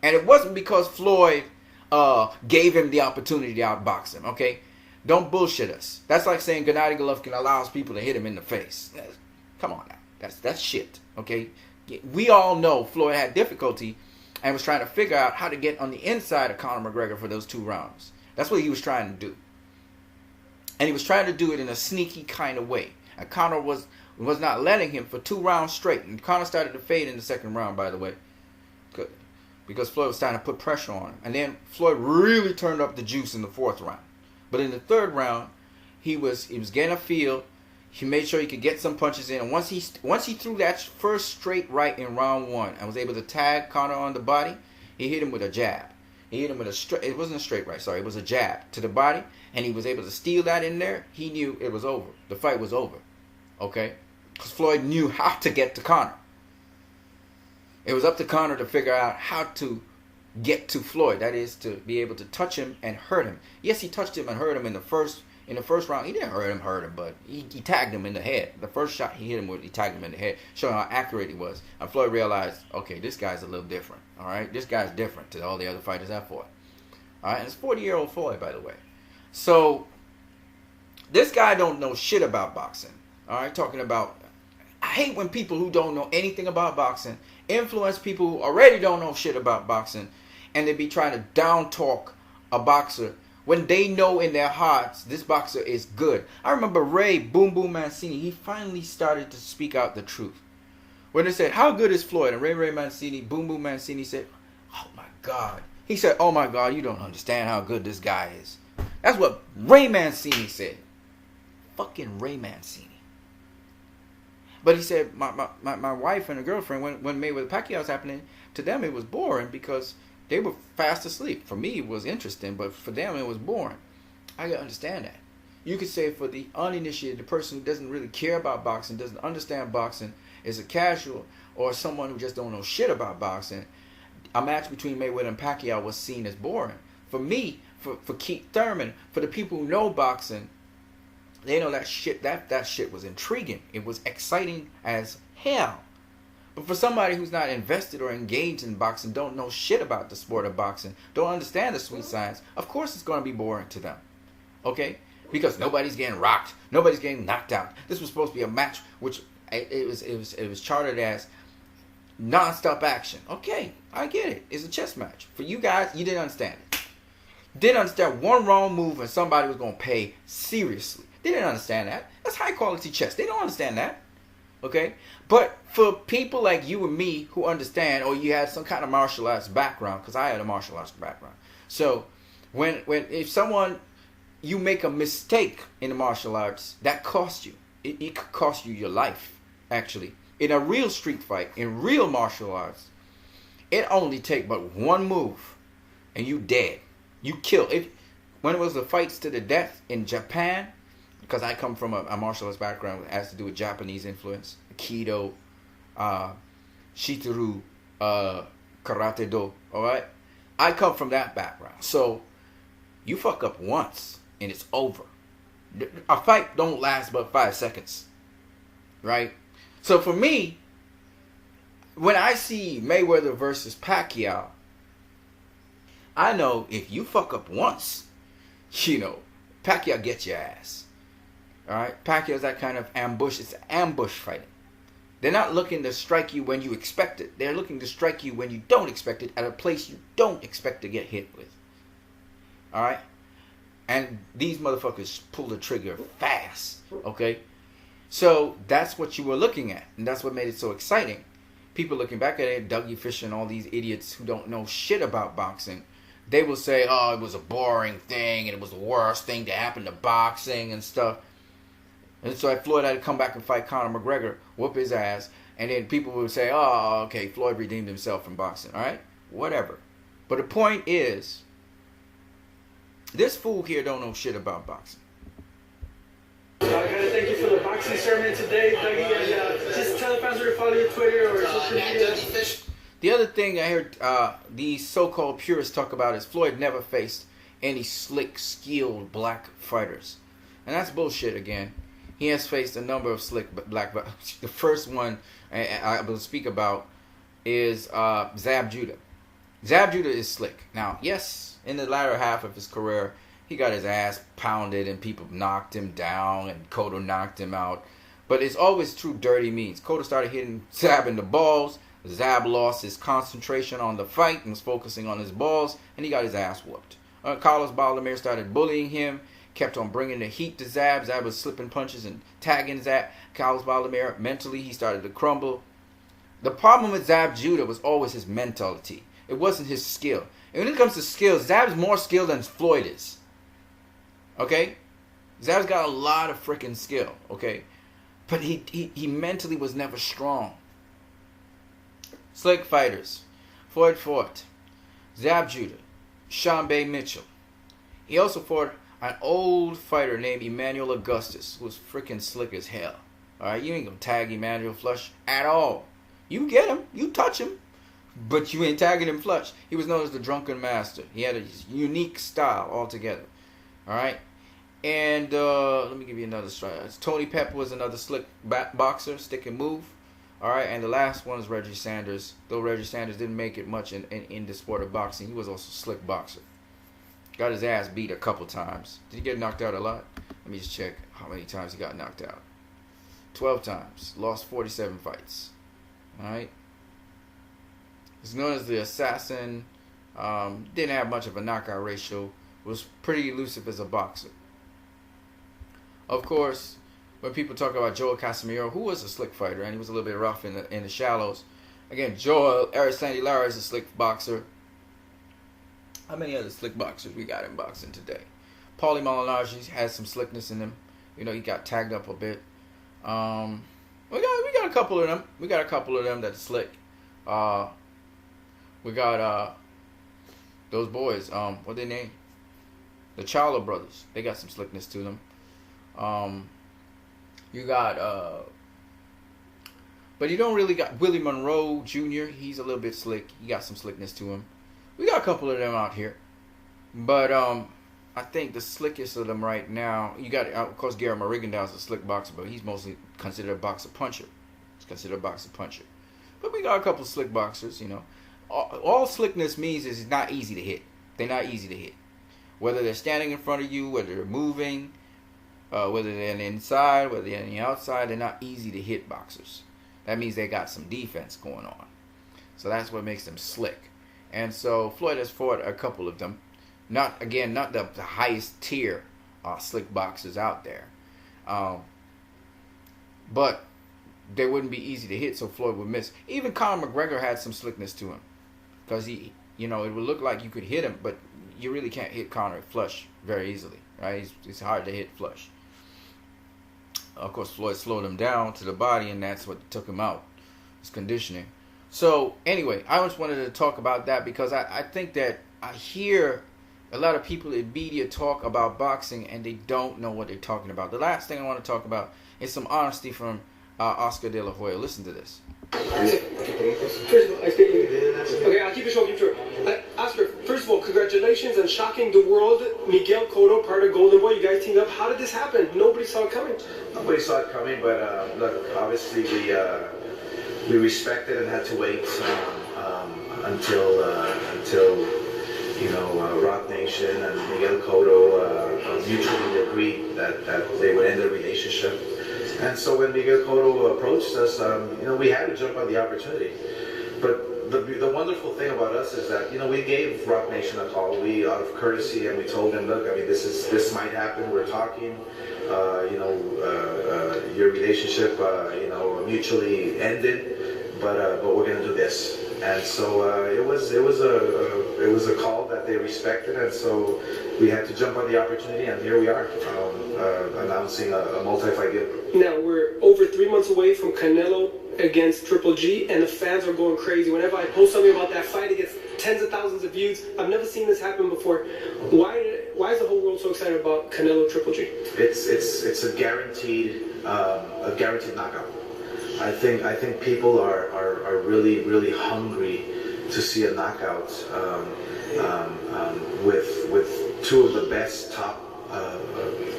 And it wasn't because Floyd gave him the opportunity to outbox him, okay? Don't bullshit us. That's like saying Gennady Golovkin allows people to hit him in the face. Come on now. That's shit, okay? We all know Floyd had difficulty and was trying to figure out how to get on the inside of Conor McGregor for those 2 rounds. That's what he was trying to do. And he was trying to do it in a sneaky kind of way. And Conor was not letting him for 2 rounds straight. And Conor started to fade in the second round, by the way. Good. Because Floyd was starting to put pressure on him. And then Floyd really turned up the juice in the 4th round. But in the 3rd round, he was getting a feel. He made sure he could get some punches in. And once he threw that first straight right in round 1 and was able to tag Conor on the body, he hit him with a jab. He hit him with it wasn't a straight right, sorry. It was a jab to the body. And he was able to steal that in there. He knew it was over. The fight was over. Okay? Because Floyd knew how to get to Conor. It was up to Conor to figure out how to get to Floyd. That is, to be able to touch him and hurt him. Yes, he touched him and hurt him in the first round. He didn't hurt him, but he tagged him in the head. The first shot he hit him with, he tagged him in the head, showing how accurate he was. And Floyd realized, okay, this guy's a little different. All right, this guy's different to all the other fighters I fought. All right, and it's 40-year-old Floyd, by the way. So this guy don't know shit about boxing. All right, talking about, I hate when people who don't know anything about boxing influence people who already don't know shit about boxing, and they be trying to down talk a boxer when they know in their hearts this boxer is good. I remember Ray Boom Boom Mancini, he finally started to speak out the truth. When they said, how good is Floyd? And Ray Mancini, Boom Boom Mancini said, oh my God. He said, oh my God, you don't understand how good this guy is. That's what Ray Mancini said. Fucking Ray Mancini. But he said, my wife and a girlfriend, when Mayweather Pacquiao was happening, to them it was boring because they were fast asleep. For me, it was interesting, but for them, it was boring. I can understand that. You could say for the uninitiated, the person who doesn't really care about boxing, doesn't understand boxing, is a casual, or someone who just don't know shit about boxing, a match between Mayweather and Pacquiao was seen as boring. For me, for Keith Thurman, for the people who know boxing, They know that shit. That shit was intriguing. It was exciting as hell. But for somebody who's not invested or engaged in boxing, don't know shit about the sport of boxing, don't understand the sweet science, of course it's going to be boring to them. Okay? Because nobody's getting rocked. Nobody's getting knocked out. This was supposed to be a match which it was charted as non-stop action. Okay, I get it. It's a chess match. For you guys, you didn't understand it. Didn't understand one wrong move and somebody was going to pay seriously. They didn't understand that. That's high quality chess. They don't understand that. Okay? But for people like you and me who understand, or you had some kind of martial arts background, because I had a martial arts background. So if someone, you make a mistake in the martial arts, that costs you. It could cost you your life, actually. In a real street fight, in real martial arts, it only take but one move and you dead. You kill. When it was the fights to the death in Japan, because I come from a martial arts background that has to do with Japanese influence, Aikido, Shitoru, Karate Do, alright? I come from that background. So, you fuck up once, and it's over. A fight don't last but 5 seconds, right? So for me, when I see Mayweather versus Pacquiao, I know if you fuck up once, Pacquiao gets your ass. Alright? Pacquiao's that kind of ambush. It's ambush fighting. They're not looking to strike you when you expect it. They're looking to strike you when you don't expect it at a place you don't expect to get hit with. Alright? And these motherfuckers pull the trigger fast. Okay? So that's what you were looking at. And that's what made it so exciting. People looking back at it, Dougie, Fischer, and all these idiots who don't know shit about boxing, they will say, oh, it was a boring thing and it was the worst thing to happen to boxing and stuff. And so Floyd had to come back and fight Conor McGregor, whoop his ass, and then people would say, oh, okay, Floyd redeemed himself from boxing, all right? Whatever. But the point is, this fool here don't know shit about boxing. I gotta thank you for the boxing sermon today, Dougie, and just tell the fans where to follow your Twitter or social media. The other thing I heard these so-called purists talk about is Floyd never faced any slick, skilled black fighters. And that's bullshit again. He has faced a number of slick black fighters. The first one I will speak about is Zab Judah. Zab Judah is slick. Now, yes, in the latter half of his career, he got his ass pounded and people knocked him down and Cotto knocked him out. But it's always through dirty means. Cotto started hitting Zab in the balls. Zab lost his concentration on the fight and was focusing on his balls, and he got his ass whooped. Carlos Baldomir started bullying him, kept on bringing the heat to Zab. Zab was slipping punches and tagging Zab. Carlos Baldomir, mentally, he started to crumble. The problem with Zab Judah was always his mentality. It wasn't his skill. And when it comes to skill, Zab's more skilled than Floyd is. Okay? Zab's got a lot of freaking skill. Okay? But he mentally was never strong. Slick fighters. Floyd fought Zab Judah, Sean Bay Mitchell. He also fought an old fighter named Emmanuel Augustus, who was freaking slick as hell. Alright, you ain't gonna tag Emmanuel flush at all. You get him, you touch him, but you ain't tagging him flush. He was known as the Drunken Master. He had a unique style altogether. Alright? And let me give you another strike. Tony Pepper was another slick boxer, stick and move. Alright, and the last one is Reggie Sanders. Though Reggie Sanders didn't make it much in the sport of boxing, he was also a slick boxer. Got his ass beat a couple times. Did he get knocked out a lot? Let me just check how many times he got knocked out. 12 times. Lost 47 fights. Alright. He's known as the Assassin. Didn't have much of a knockout ratio. Was pretty elusive as a boxer. Of course, when people talk about Joel Casimiro, who was a slick fighter, and he was a little bit rough in the shallows. Again, Eric Sandy Lara is a slick boxer. How many other slick boxers we got in boxing today? Paulie Malignaggi has some slickness in him. You know, he got tagged up a bit. We got a couple of them. We got a couple of them that are slick. We got those boys. What they name? The Chawla brothers. They got some slickness to them. You got but you don't really got Willie Monroe Jr. He's a little bit slick. He got some slickness to him. We got a couple of them out here. But I think the slickest of them right now, you got, of course, Gary Rigondeaux's a slick boxer, but he's mostly considered a boxer puncher. He's considered a boxer puncher. But we got a couple of slick boxers, you know. All slickness means is it's not easy to hit. They're not easy to hit. Whether they're standing in front of you, whether they're moving, whether they're on the inside, whether they're on the outside, they're not easy to hit boxers. That means they got some defense going on. So that's what makes them slick. And so Floyd has fought a couple of them. Not the highest tier slick boxers out there. But they wouldn't be easy to hit, so Floyd would miss. Even Conor McGregor had some slickness to him. Because he, you know, it would look like you could hit him, but you really can't hit Conor flush very easily, right? It's hard to hit flush. Of course, Floyd slowed him down to the body, and that's what took him out. His conditioning. So, anyway, I just wanted to talk about that because I think that I hear a lot of people in media talk about boxing, and they don't know what they're talking about. The last thing I want to talk about is some honesty from Oscar De La Hoya. Listen to this. First of all, okay, I'll keep it short, Oscar, first of all, congratulations on shocking the world. Miguel Cotto, part of Golden Boy, you guys teamed up. How did this happen? Nobody saw it coming. Nobody saw it coming, but look, obviously we respected and had to wait until you know, Rock Nation and Miguel Cotto mutually agreed that they would end their relationship. And so when Miguel Cotto approached us, you know, we had to jump on the opportunity. But the wonderful thing about us is that, you know, we gave Rock Nation a call. We, out of courtesy, and we told them, look, I mean, this might happen. We're talking. You know, your relationship, you know, mutually ended, but we're going to do this. And so it was a call that they respected, and so we had to jump on the opportunity, and here we are, announcing a multi-fight deal. Now we're over 3 months away from Canelo against Triple G, and the fans are going crazy. Whenever I post something about that fight, it gets tens of thousands of views. I've never seen this happen before. Why is the whole world so excited about Canelo Triple G? It's a guaranteed knockout. I think people are really hungry to see a knockout with two of the best top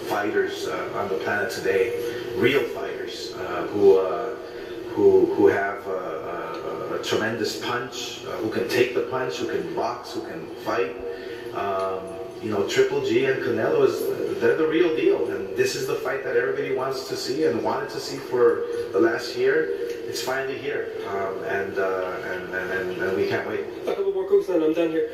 fighters on the planet today, real fighters who have a tremendous punch, who can take the punch, who can box, who can fight. You know, Triple G and Canelo they're the real deal, and this is the fight that everybody wants to see and wanted to see for the last year. It's finally here, and we can't wait. A couple more quotes, and I'm done here.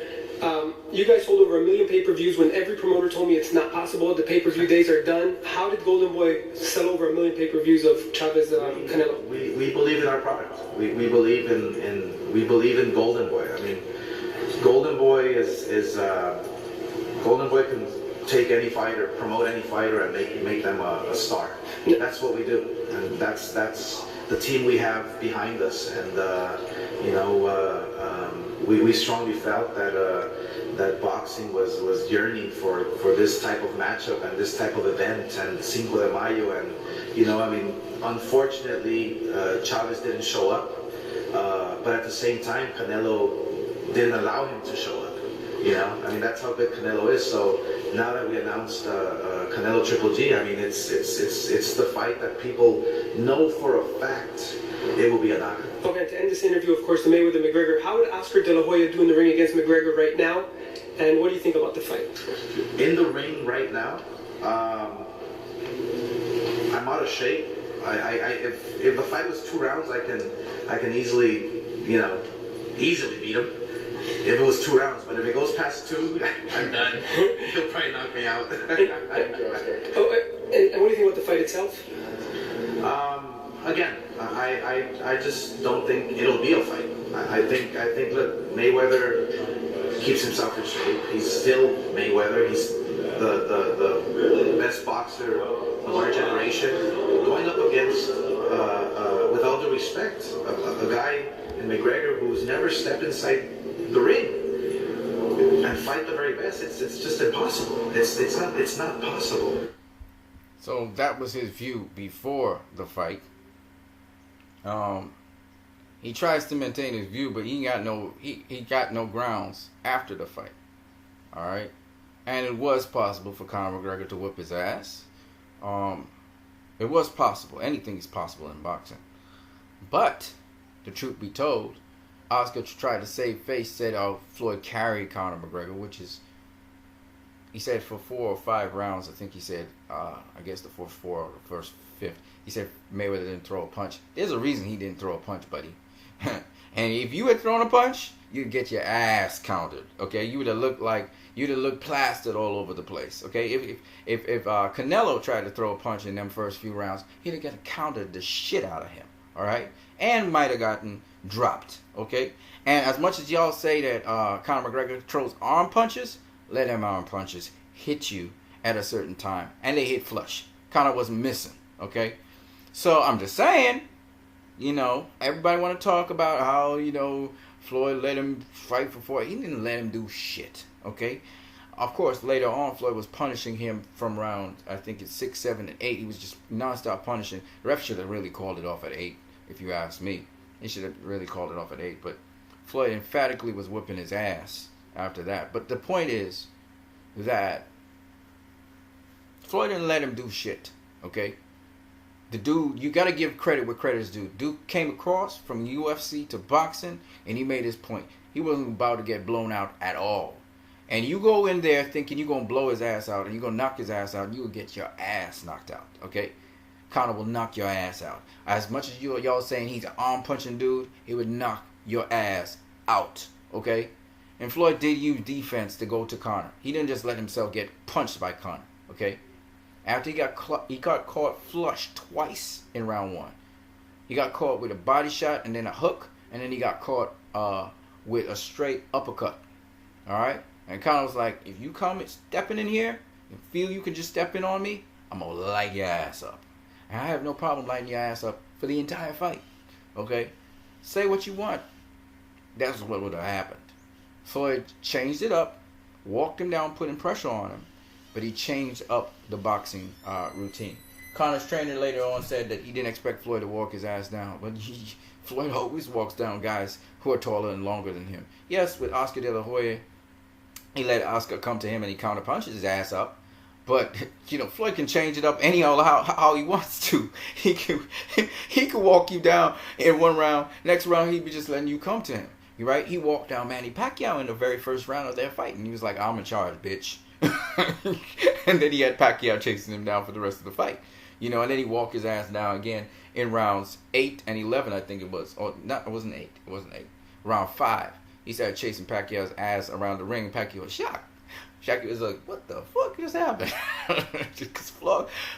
You guys sold over 1 million pay-per-views when every promoter told me it's not possible. The pay-per-view days are done. How did Golden Boy sell over 1 million pay-per-views of Chavez Canelo? We believe in our product. We believe in Golden Boy. I mean, Golden Boy Golden Boy can take any fighter, promote any fighter, and make them a star. That's what we do, and that's the team we have behind us. And you know, we strongly felt that boxing was yearning for this type of matchup and this type of event and Cinco de Mayo. And you know, I mean, unfortunately, Chavez didn't show up, but at the same time, Canelo didn't allow him to show up. You know, I mean, that's how good Canelo is. So now that we announced Canelo Triple G, I mean, it's the fight that people know for a fact it will be a knockout. Okay, to end this interview, of course, the Mayweather McGregor. How would Oscar De La Hoya do in the ring against McGregor right now? And what do you think about the fight? In the ring right now, I'm out of shape. If the fight was 2 rounds, I can easily beat him. If it was 2 rounds, but if it goes past 2, I'm done. He'll probably knock me out. And what do you think about the fight itself? Again, I just don't think it'll be a fight. I think look, Mayweather keeps himself in shape. He's still Mayweather. He's the best boxer of our generation. Going up against, with all due respect, a guy in McGregor who's never stepped inside the ring and fight the very best. It's just impossible. It's not possible. So that was his view before the fight. He tries to maintain his view, but he got no grounds after the fight. All right. And it was possible for Conor McGregor to whip his ass. It was possible. Anything is possible in boxing. But, the truth be told, Oscar tried to save face, said Floyd carried Conor McGregor, which is, he said for 4 or 5 rounds, I think he said, I guess the first 4 or the first 5th, he said Mayweather didn't throw a punch. There's a reason he didn't throw a punch, buddy. And if you had thrown a punch, you'd get your ass counted, okay? You'd have looked plastered all over the place, okay? If Canelo tried to throw a punch in them first few rounds, he'd have got counted the shit out of him, all right? And might have gotten dropped, okay? And as much as y'all say that Conor McGregor throws arm punches, let them arm punches hit you at a certain time. And they hit flush. Conor wasn't missing, okay? So I'm just saying, you know, everybody want to talk about how, you know, Floyd let him fight for 4. He didn't let him do shit, okay? Of course, later on, Floyd was punishing him from round, I think it's 6, 7, and 8. He was just nonstop punishing. The ref should have really called it off at 8, if you ask me. He should have really called it off at 8. But Floyd emphatically was whipping his ass after that. But the point is that Floyd didn't let him do shit, okay? The dude, you got to give credit where credit is due. Dude came across from UFC to boxing, and he made his point. He wasn't about to get blown out at all. And you go in there thinking you're going to blow his ass out, and you're going to knock his ass out, and you will get your ass knocked out, okay? Conor will knock your ass out. As much as y'all saying he's an arm-punching dude, he would knock your ass out, okay? And Floyd did use defense to go to Conor. He didn't just let himself get punched by Conor, okay? After he got caught flush twice in round 1. He got caught with a body shot and then a hook, and then he got caught with a straight uppercut. All right? And Conor was like, if you come stepping in here and feel you can just step in on me, I'm going to light your ass up. And I have no problem lighting your ass up for the entire fight. Okay? Say what you want. That's what would have happened. Floyd changed it up, walked him down, putting pressure on him. But he changed up the boxing routine. Conor's trainer later on said that he didn't expect Floyd to walk his ass down. But Floyd always walks down guys who are taller and longer than him. Yes, with Oscar De La Hoya, he let Oscar come to him and he counterpunches his ass up. But, you know, Floyd can change it up anyhow how he wants to. He can walk you down in one round. Next round, he'd be just letting you come to him. Right? He walked down Manny Pacquiao in the very first round of their fight. And he was like, I'm in charge, bitch. And then he had Pacquiao chasing him down for the rest of the fight, you know. And then he walked his ass down again in rounds 8 and 11, I think it was. Or not, it wasn't 8. It wasn't 8. Round 5, he started chasing Pacquiao's ass around the ring, and Pacquiao was shocked. Shaq was like, "What the fuck just happened?" Because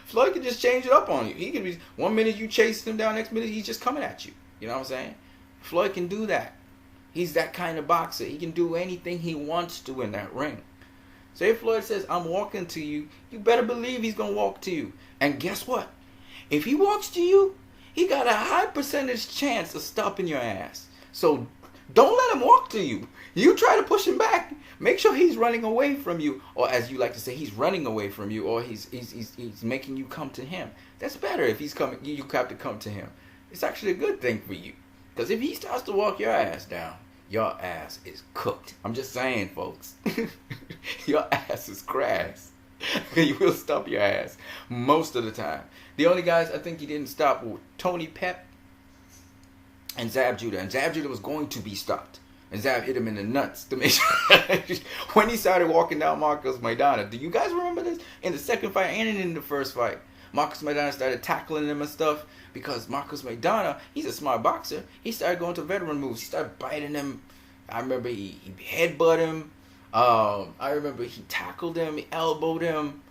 Floyd can just change it up on you. He can be 1 minute you chasing him down, next minute he's just coming at you. You know what I'm saying? Floyd can do that. He's that kind of boxer. He can do anything he wants to in that ring. So if Floyd says, I'm walking to you, you better believe he's going to walk to you. And guess what? If he walks to you, he got a high percentage chance of stopping your ass. So don't let him walk to you. You try to push him back. Make sure he's running away from you. Or as you like to say, he's running away from you. Or he's making you come to him. That's better if he's coming. You have to come to him. It's actually a good thing for you. Because if he starts to walk your ass down, your ass is cooked. I'm just saying, folks. Your ass is crass. He will stop your ass most of the time. The only guys I think he didn't stop were Tony Pep and Zab Judah. And Zab Judah was going to be stopped. And Zab hit him in the nuts to make sure. When he started walking down Marcos Maidana. Do you guys remember this? In the second fight and in the first fight. Marcos Maidana started tackling him and stuff. Because Marcos Maidana, he's a smart boxer. He started going to veteran moves. He started biting him. I remember he headbutted him. I remember he tackled him. He elbowed him.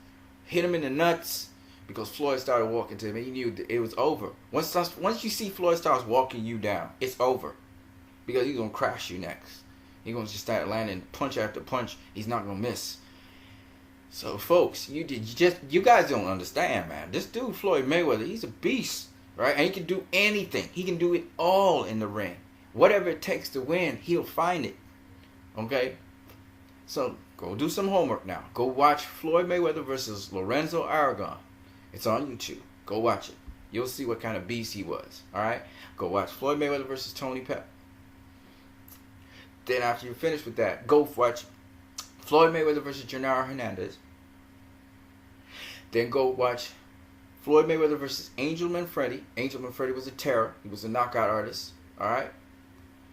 Hit him in the nuts. Because Floyd started walking to him. And he knew it was over. Once you see Floyd starts walking you down, it's over. Because he's going to crash you next. He's going to just start landing punch after punch. He's not going to miss. So, folks, you guys don't understand, man. This dude, Floyd Mayweather, he's a beast. Right? And he can do anything. He can do it all in the ring. Whatever it takes to win, he'll find it. Okay? So, go do some homework now. Go watch Floyd Mayweather versus Lorenzo Aragon. It's on YouTube. Go watch it. You'll see what kind of beast he was. Alright? Go watch Floyd Mayweather versus Tony Pep. Then after you finish with that, go watch Floyd Mayweather versus Genaro Hernandez. Then go watch Floyd Mayweather versus Angel Manfredi. Angel Manfredi was a terror. He was a knockout artist. All right.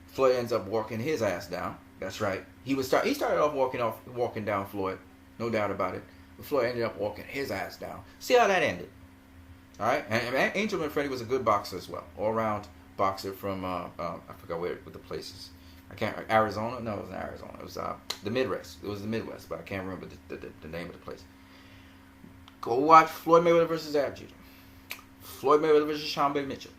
Floyd ends up walking his ass down. That's right. He started off walking down Floyd, no doubt about it. But Floyd ended up walking his ass down. See how that ended. All right. And Angel Manfredi was a good boxer as well, all around boxer from I forgot what the place is. I can't. Arizona? No, it wasn't Arizona. It was the Midwest. It was the Midwest, but I can't remember the name of the place. Go watch Floyd Mayweather versus Abjuda. Floyd Mayweather versus Sean B. Mitchell.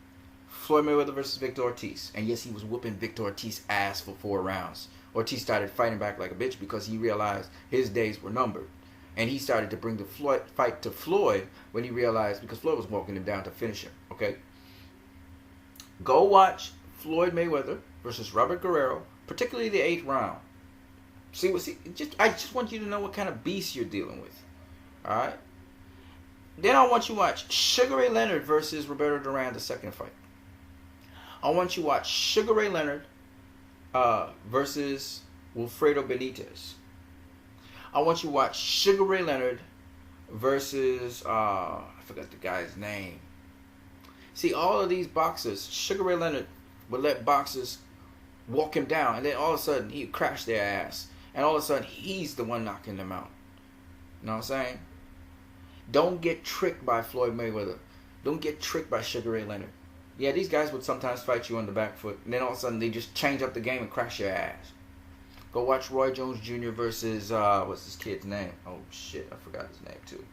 Floyd Mayweather versus Victor Ortiz. And yes, he was whooping Victor Ortiz's ass for 4 rounds. Ortiz started fighting back like a bitch because he realized his days were numbered. And he started to bring the fight to Floyd when he realized, because Floyd was walking him down to finish him. Okay? Go watch Floyd Mayweather versus Robert Guerrero, particularly the 8th round. I just want you to know what kind of beast you're dealing with. All right? Then I want you to watch Sugar Ray Leonard versus Roberto Duran, the second fight. I want you to watch Sugar Ray Leonard versus Wilfredo Benitez. I want you to watch Sugar Ray Leonard versus, I forgot the guy's name. See, all of these boxers, Sugar Ray Leonard would let boxers walk him down, and then all of a sudden he'd crash their ass. And all of a sudden he's the one knocking them out. You know what I'm saying? Don't get tricked by Floyd Mayweather. Don't get tricked by Sugar Ray Leonard. Yeah, these guys would sometimes fight you on the back foot, and then all of a sudden they just change up the game and crash your ass. Go watch Roy Jones Jr. versus, what's this kid's name? Oh shit, I forgot his name too.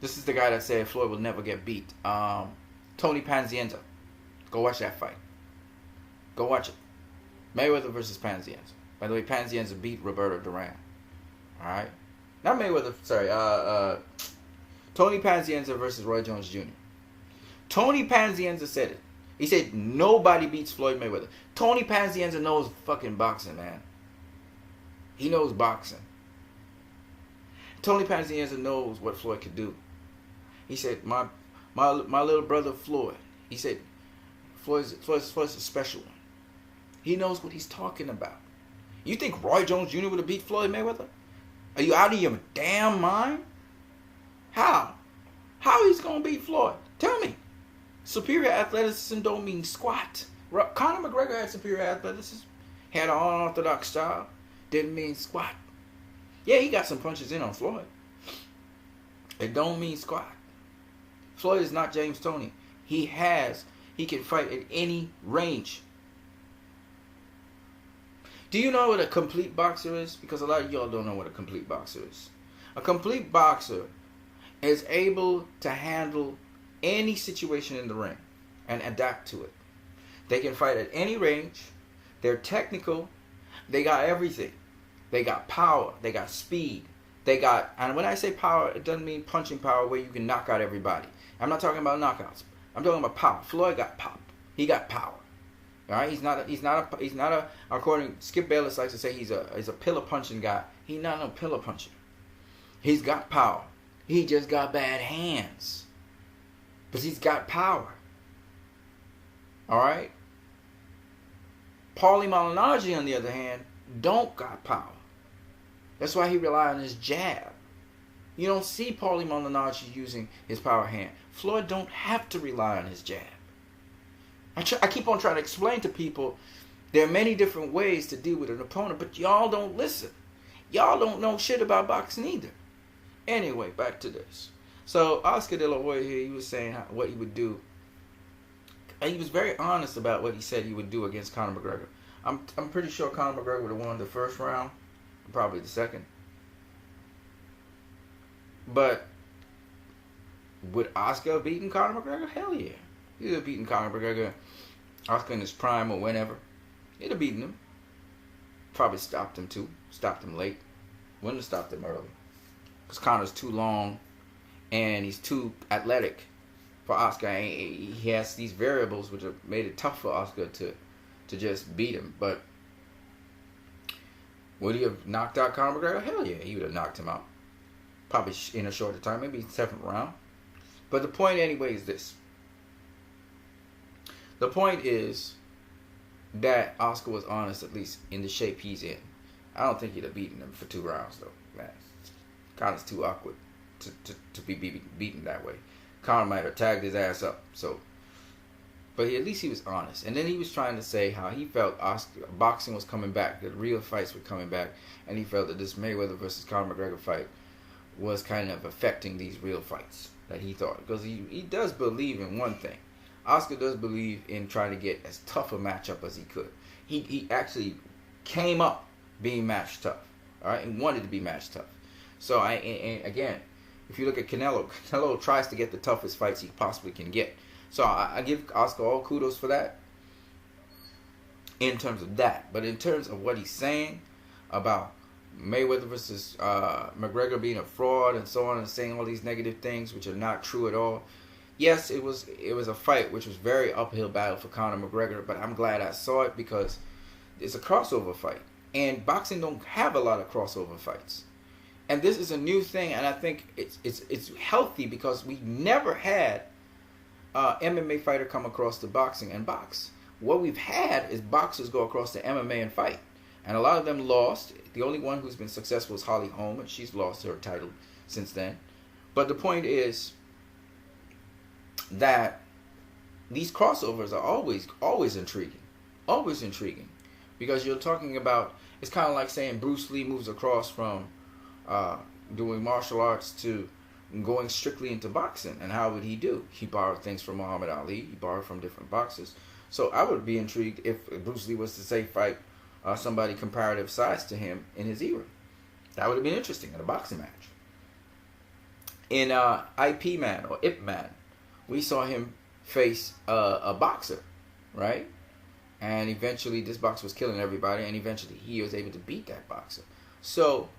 This is the guy that said Floyd will never get beat. Tony Panzienza. Go watch that fight. Go watch it. Mayweather versus Panzienza. By the way, Panzienza beat Roberto Duran. Alright? Not Mayweather, sorry. Tony Panzienza versus Roy Jones Jr. Tony Panzienza said it. He said nobody beats Floyd Mayweather. Tony Panzienza knows fucking boxing, man. He knows boxing. Tony Panzienza knows what Floyd could do. He said, my little brother Floyd. He said, Floyd's a special one. He knows what he's talking about. You think Roy Jones Jr. would have beat Floyd Mayweather? Are you out of your damn mind? How? How he's gonna beat Floyd? Tell me. Superior athleticism don't mean squat. Conor McGregor had superior athleticism. Had an unorthodox style. Didn't mean squat. Yeah, he got some punches in on Floyd. It don't mean squat. Floyd is not James Toney. He can fight at any range. Do you know what a complete boxer is? Because a lot of y'all don't know what a complete boxer is. A complete boxer is able to handle any situation in the ring and adapt to it. They can fight at any range. They're technical. They got everything. They got power. They got speed. And when I say power, it doesn't mean punching power where you can knock out everybody. I'm not talking about knockouts. I'm talking about power. Floyd got pop. He got power. All right, he's not a. According Skip Bayless likes to say he's a pillar punching guy. He's not no pillar puncher. He's got power. He just got bad hands, but he's got power. All right. Paulie Malignaggi, on the other hand, don't got power. That's why he relied on his jab. You don't see Paulie Malignaggi using his power hand. Floyd don't have to rely on his jab. I keep on trying to explain to people there are many different ways to deal with an opponent, but y'all don't listen. Y'all don't know shit about boxing either. Anyway, back to this. So Oscar De La Hoya here, he was saying what he would do. And he was very honest about what he said he would do against Conor McGregor. I'm pretty sure Conor McGregor would have won the first round, probably the second. But would Oscar have beaten Conor McGregor? Hell yeah. He would have beaten Conor McGregor, Oscar in his prime or whenever. He'd have beaten him. Probably stopped him too. Stopped him late. Wouldn't have stopped him early. Because Conor's too long and he's too athletic for Oscar. He has these variables which have made it tough for Oscar to just beat him. But would he have knocked out Conor McGregor? Hell yeah, he would have knocked him out. Probably in a shorter time, maybe 7th round. But the point anyway is this. The point is that Oscar was honest, at least in the shape he's in. I don't think he'd have beaten him for 2 rounds, though. Man, Conor's too awkward to be beaten that way. Conor might have tagged his ass up. So, but at least he was honest. And then he was trying to say how he felt boxing was coming back, that real fights were coming back, and he felt that this Mayweather versus Conor McGregor fight was kind of affecting these real fights that he thought. Because he does believe in one thing. Oscar does believe in trying to get as tough a matchup as he could. He actually came up being match tough. All right, and wanted to be match tough. So and again, if you look at Canelo tries to get the toughest fights he possibly can get. So I give Oscar all kudos for that in terms of that. But in terms of what he's saying about Mayweather versus McGregor being a fraud and so on, and saying all these negative things which are not true at all. Yes, it was a fight which was very uphill battle for Conor McGregor, but I'm glad I saw it because it's a crossover fight. And boxing don't have a lot of crossover fights. And this is a new thing, and I think it's healthy because we never had MMA fighter come across to boxing and box. What we've had is boxers go across to MMA and fight. And a lot of them lost. The only one who's been successful is Holly Holm, and she's lost her title since then. But the point is that these crossovers are always intriguing. Always intriguing. Because you're talking about, it's kind of like saying Bruce Lee moves across from doing martial arts to going strictly into boxing. And how would he do? He borrowed things from Muhammad Ali. He borrowed from different boxers. So I would be intrigued if Bruce Lee was to say fight somebody comparative size to him in his era. That would have been interesting in a boxing match. In IP Man or Ip Man, we saw him face a boxer, right? And eventually this boxer was killing everybody, and eventually he was able to beat that boxer. So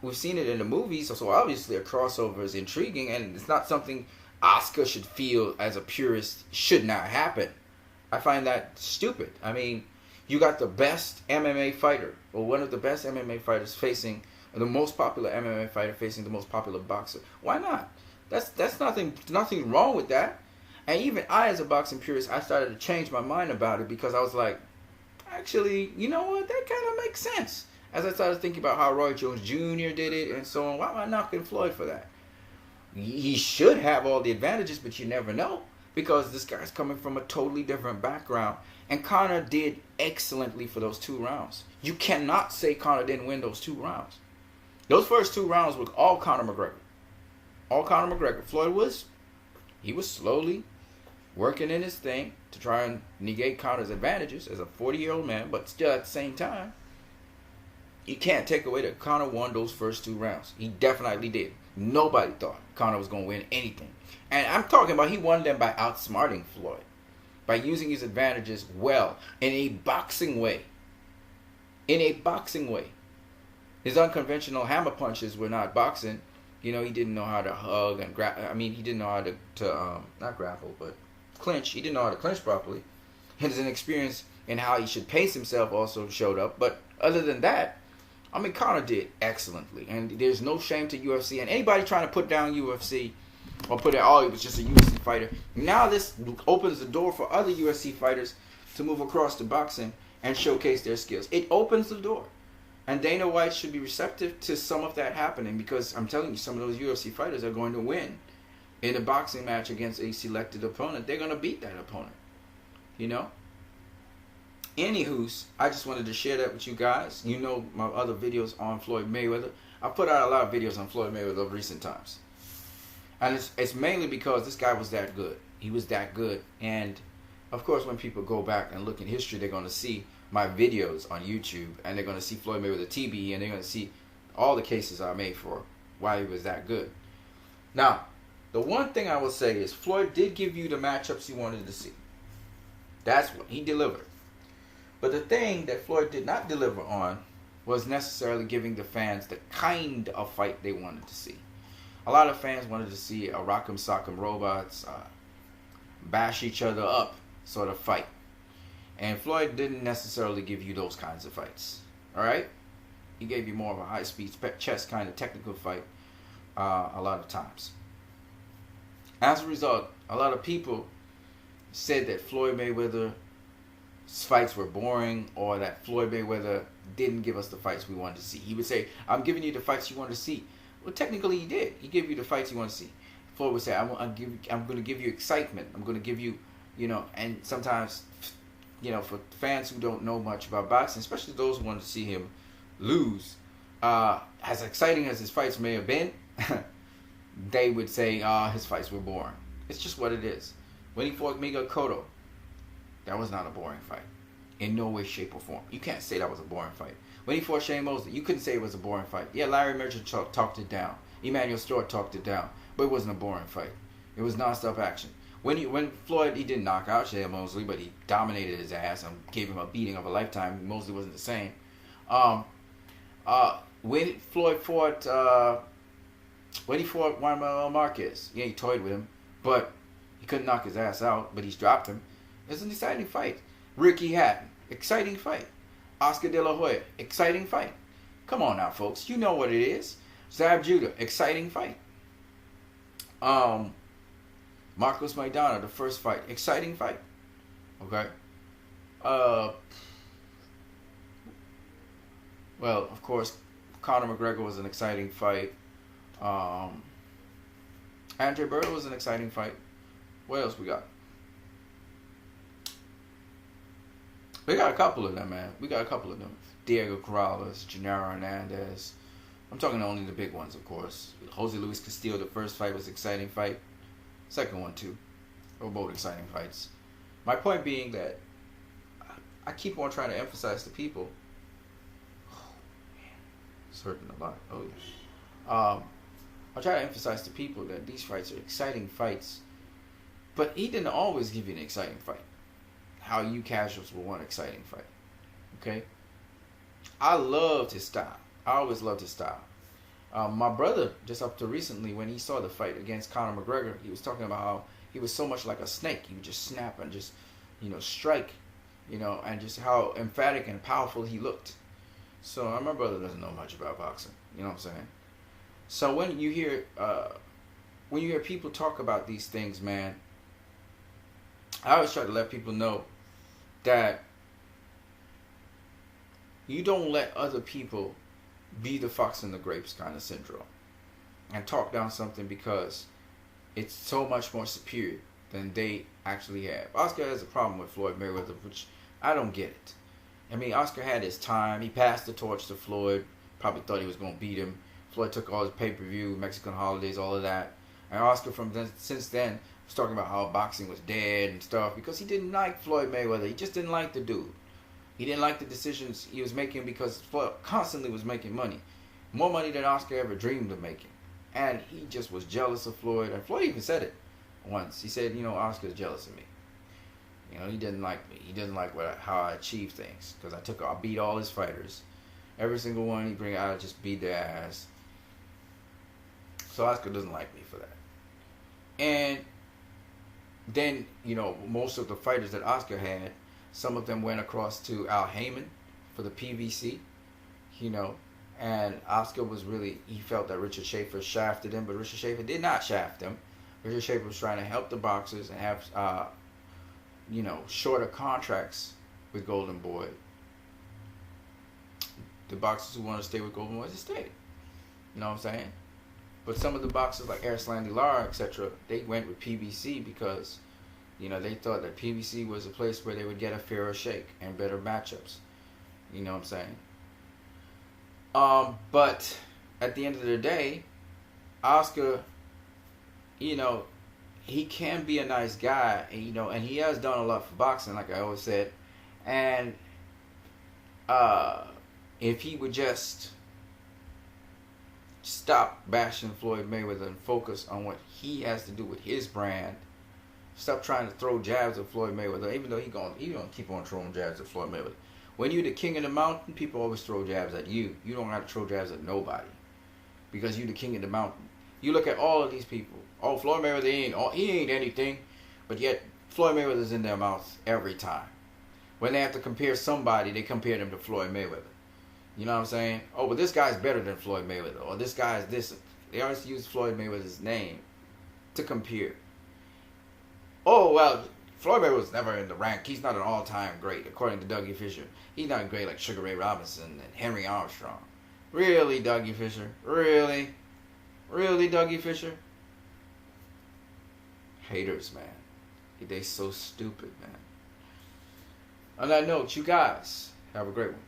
we've seen it in the movies, so obviously a crossover is intriguing, and it's not something Oscar should feel as a purist should not happen. I find that stupid. I mean, you got the best MMA fighter, or one of the best MMA fighters facing the most popular MMA fighter facing the most popular boxer. Why not? That's nothing wrong with that. And even I, as a boxing purist, I started to change my mind about it because I was like, actually, you know what? That kind of makes sense. As I started thinking about how Roy Jones Jr. did it and so on, why am I knocking Floyd for that? He should have all the advantages, but you never know because this guy's coming from a totally different background. And Conor did excellently for those 2 rounds. You cannot say Conor didn't win those 2 rounds. Those first 2 rounds were all Conor McGregor. All Conor McGregor. Floyd was slowly working in his thing to try and negate Conor's advantages as a 40-year-old man, but still at the same time, you can't take away that Conor won those first 2 rounds. He definitely did. Nobody thought Conor was going to win anything. And I'm talking about he won them by outsmarting Floyd, by using his advantages well, in a boxing way. In a boxing way. His unconventional hammer punches were not boxing. You know, he didn't know how to hug and he didn't know how to not grapple, but clinch. He didn't know how to clinch properly. His inexperience in how he should pace himself also showed up. But other than that, I mean, Conor did excellently. And there's no shame to UFC. And anybody trying to put down UFC or put it, oh, he was just a UFC fighter. Now this opens the door for other UFC fighters to move across to boxing and showcase their skills. It opens the door. And Dana White should be receptive to some of that happening because I'm telling you, some of those UFC fighters are going to win in a boxing match against a selected opponent. They're going to beat that opponent, you know? Anywho's, I just wanted to share that with you guys. You know my other videos on Floyd Mayweather. I've put out a lot of videos on Floyd Mayweather over recent times. And it's mainly because this guy was that good. He was that good. And, of course, when people go back and look in history, they're going to see my videos on YouTube, and they're going to see Floyd Mayweather TV, and they're going to see all the cases I made for why he was that good. Now, the one thing I will say is Floyd did give you the matchups you wanted to see. That's what he delivered. But the thing that Floyd did not deliver on was necessarily giving the fans the kind of fight they wanted to see. A lot of fans wanted to see a rock'em sock'em robots, bash each other up sort of fight. And Floyd didn't necessarily give you those kinds of fights. Alright? He gave you more of a high-speed chess kind of technical fight a lot of times. As a result, a lot of people said that Floyd Mayweather fights were boring or that Floyd Mayweather didn't give us the fights we wanted to see. He would say, I'm giving you the fights you want to see. Well, technically he did. He gave you the fights you want to see. Floyd would say, I'm going to give you excitement. I'm going to give you, and sometimes, for fans who don't know much about boxing, especially those who wanted to see him lose, as exciting as his fights may have been, they would say, his fights were boring. It's just what it is. When he fought Miguel Cotto, that was not a boring fight. In no way, shape, or form. You can't say that was a boring fight. When he fought Shane Mosley, you couldn't say it was a boring fight. Yeah, Larry Merchant talked it down. Emmanuel Stewart talked it down. But it wasn't a boring fight. It was non-stop action. When Floyd, he didn't knock out Shane Mosley, but he dominated his ass and gave him a beating of a lifetime. Mosley wasn't the same. When Floyd fought, Juan Marquez, yeah, he toyed with him, but he couldn't knock his ass out, but he's dropped him. It's an exciting fight. Ricky Hatton, exciting fight. Oscar De La Hoya, exciting fight. Come on now, folks. You know what it is. Zab Judah, exciting fight. Marcos Maidana, the first fight, exciting fight. Okay. Well, of course, Conor McGregor was an exciting fight. Andre Berto was an exciting fight. What else we got? We got a couple of them, man. We got a couple of them. Diego Corrales, Gennaro Hernandez. I'm talking only the big ones, of course. Jose Luis Castillo, the first fight was an exciting fight. Second one, too. They were both exciting fights. My point being that I keep on trying to emphasize to people. Oh, man. It's hurting a lot. Oh, yeah. I try to emphasize to people that these fights are exciting fights. But he didn't always give you an exciting fight. How you casuals will want an exciting fight. Okay? I loved his style. I always loved his style. My brother, just up to recently, when he saw the fight against Conor McGregor, he was talking about how he was so much like a snake. He would just snap and just, strike, and just how emphatic and powerful he looked. So my brother doesn't know much about boxing. You know what I'm saying? So when you hear people talk about these things, man, I always try to let people know that you don't let other people be the fox in the grapes kind of syndrome and talk down something because it's so much more superior than they actually have. Oscar has a problem with Floyd Mayweather, which I don't get it. I mean, Oscar had his time. He passed the torch to Floyd. Probably thought he was going to beat him. Floyd took all his pay-per-view, Mexican holidays, all of that. And Oscar since then was talking about how boxing was dead and stuff because he didn't like Floyd Mayweather. He just didn't like the dude. He didn't like the decisions he was making because Floyd constantly was making money. More money than Oscar ever dreamed of making. And he just was jealous of Floyd. And Floyd even said it once. He said, Oscar's jealous of me. He didn't like me. He doesn't like how I achieve things. Because I beat all his fighters. Every single one he bring out, I just beat their ass. So Oscar doesn't like me for that. And then, most of the fighters that Oscar had, some of them went across to Al Heyman for the PVC, and Oscar he felt that Richard Schaefer shafted him, but Richard Schaefer did not shaft him. Richard Schaefer was trying to help the boxers and have, shorter contracts with Golden Boy. The boxers who want to stay with Golden Boy, they stayed. You know what I'm saying? But some of the boxers like Arslan Lara, etc., they went with PBC because, they thought that PBC was a place where they would get a fairer shake and better matchups. You know what I'm saying? But at the end of the day, Oscar, he can be a nice guy, and he has done a lot for boxing, like I always said. And if he would just stop bashing Floyd Mayweather and focus on what he has to do with his brand. Stop trying to throw jabs at Floyd Mayweather, even though he gonna keep on throwing jabs at Floyd Mayweather. When you're the king of the mountain, people always throw jabs at you. You don't have to throw jabs at nobody because you're the king of the mountain. You look at all of these people. Oh, Floyd Mayweather he ain't anything, but yet Floyd Mayweather's in their mouth every time. When they have to compare somebody, they compare them to Floyd Mayweather. You know what I'm saying? Oh, but this guy's better than Floyd Mayweather. Or this guy's this. They always use Floyd Mayweather's name to compare. Oh, well, Floyd Mayweather was never in the rank. He's not an all-time great, according to Dougie Fischer. He's not great like Sugar Ray Robinson and Henry Armstrong. Really, Dougie Fischer? Really? Really, Dougie Fischer? Haters, man. They so stupid, man. On that note, you guys have a great one.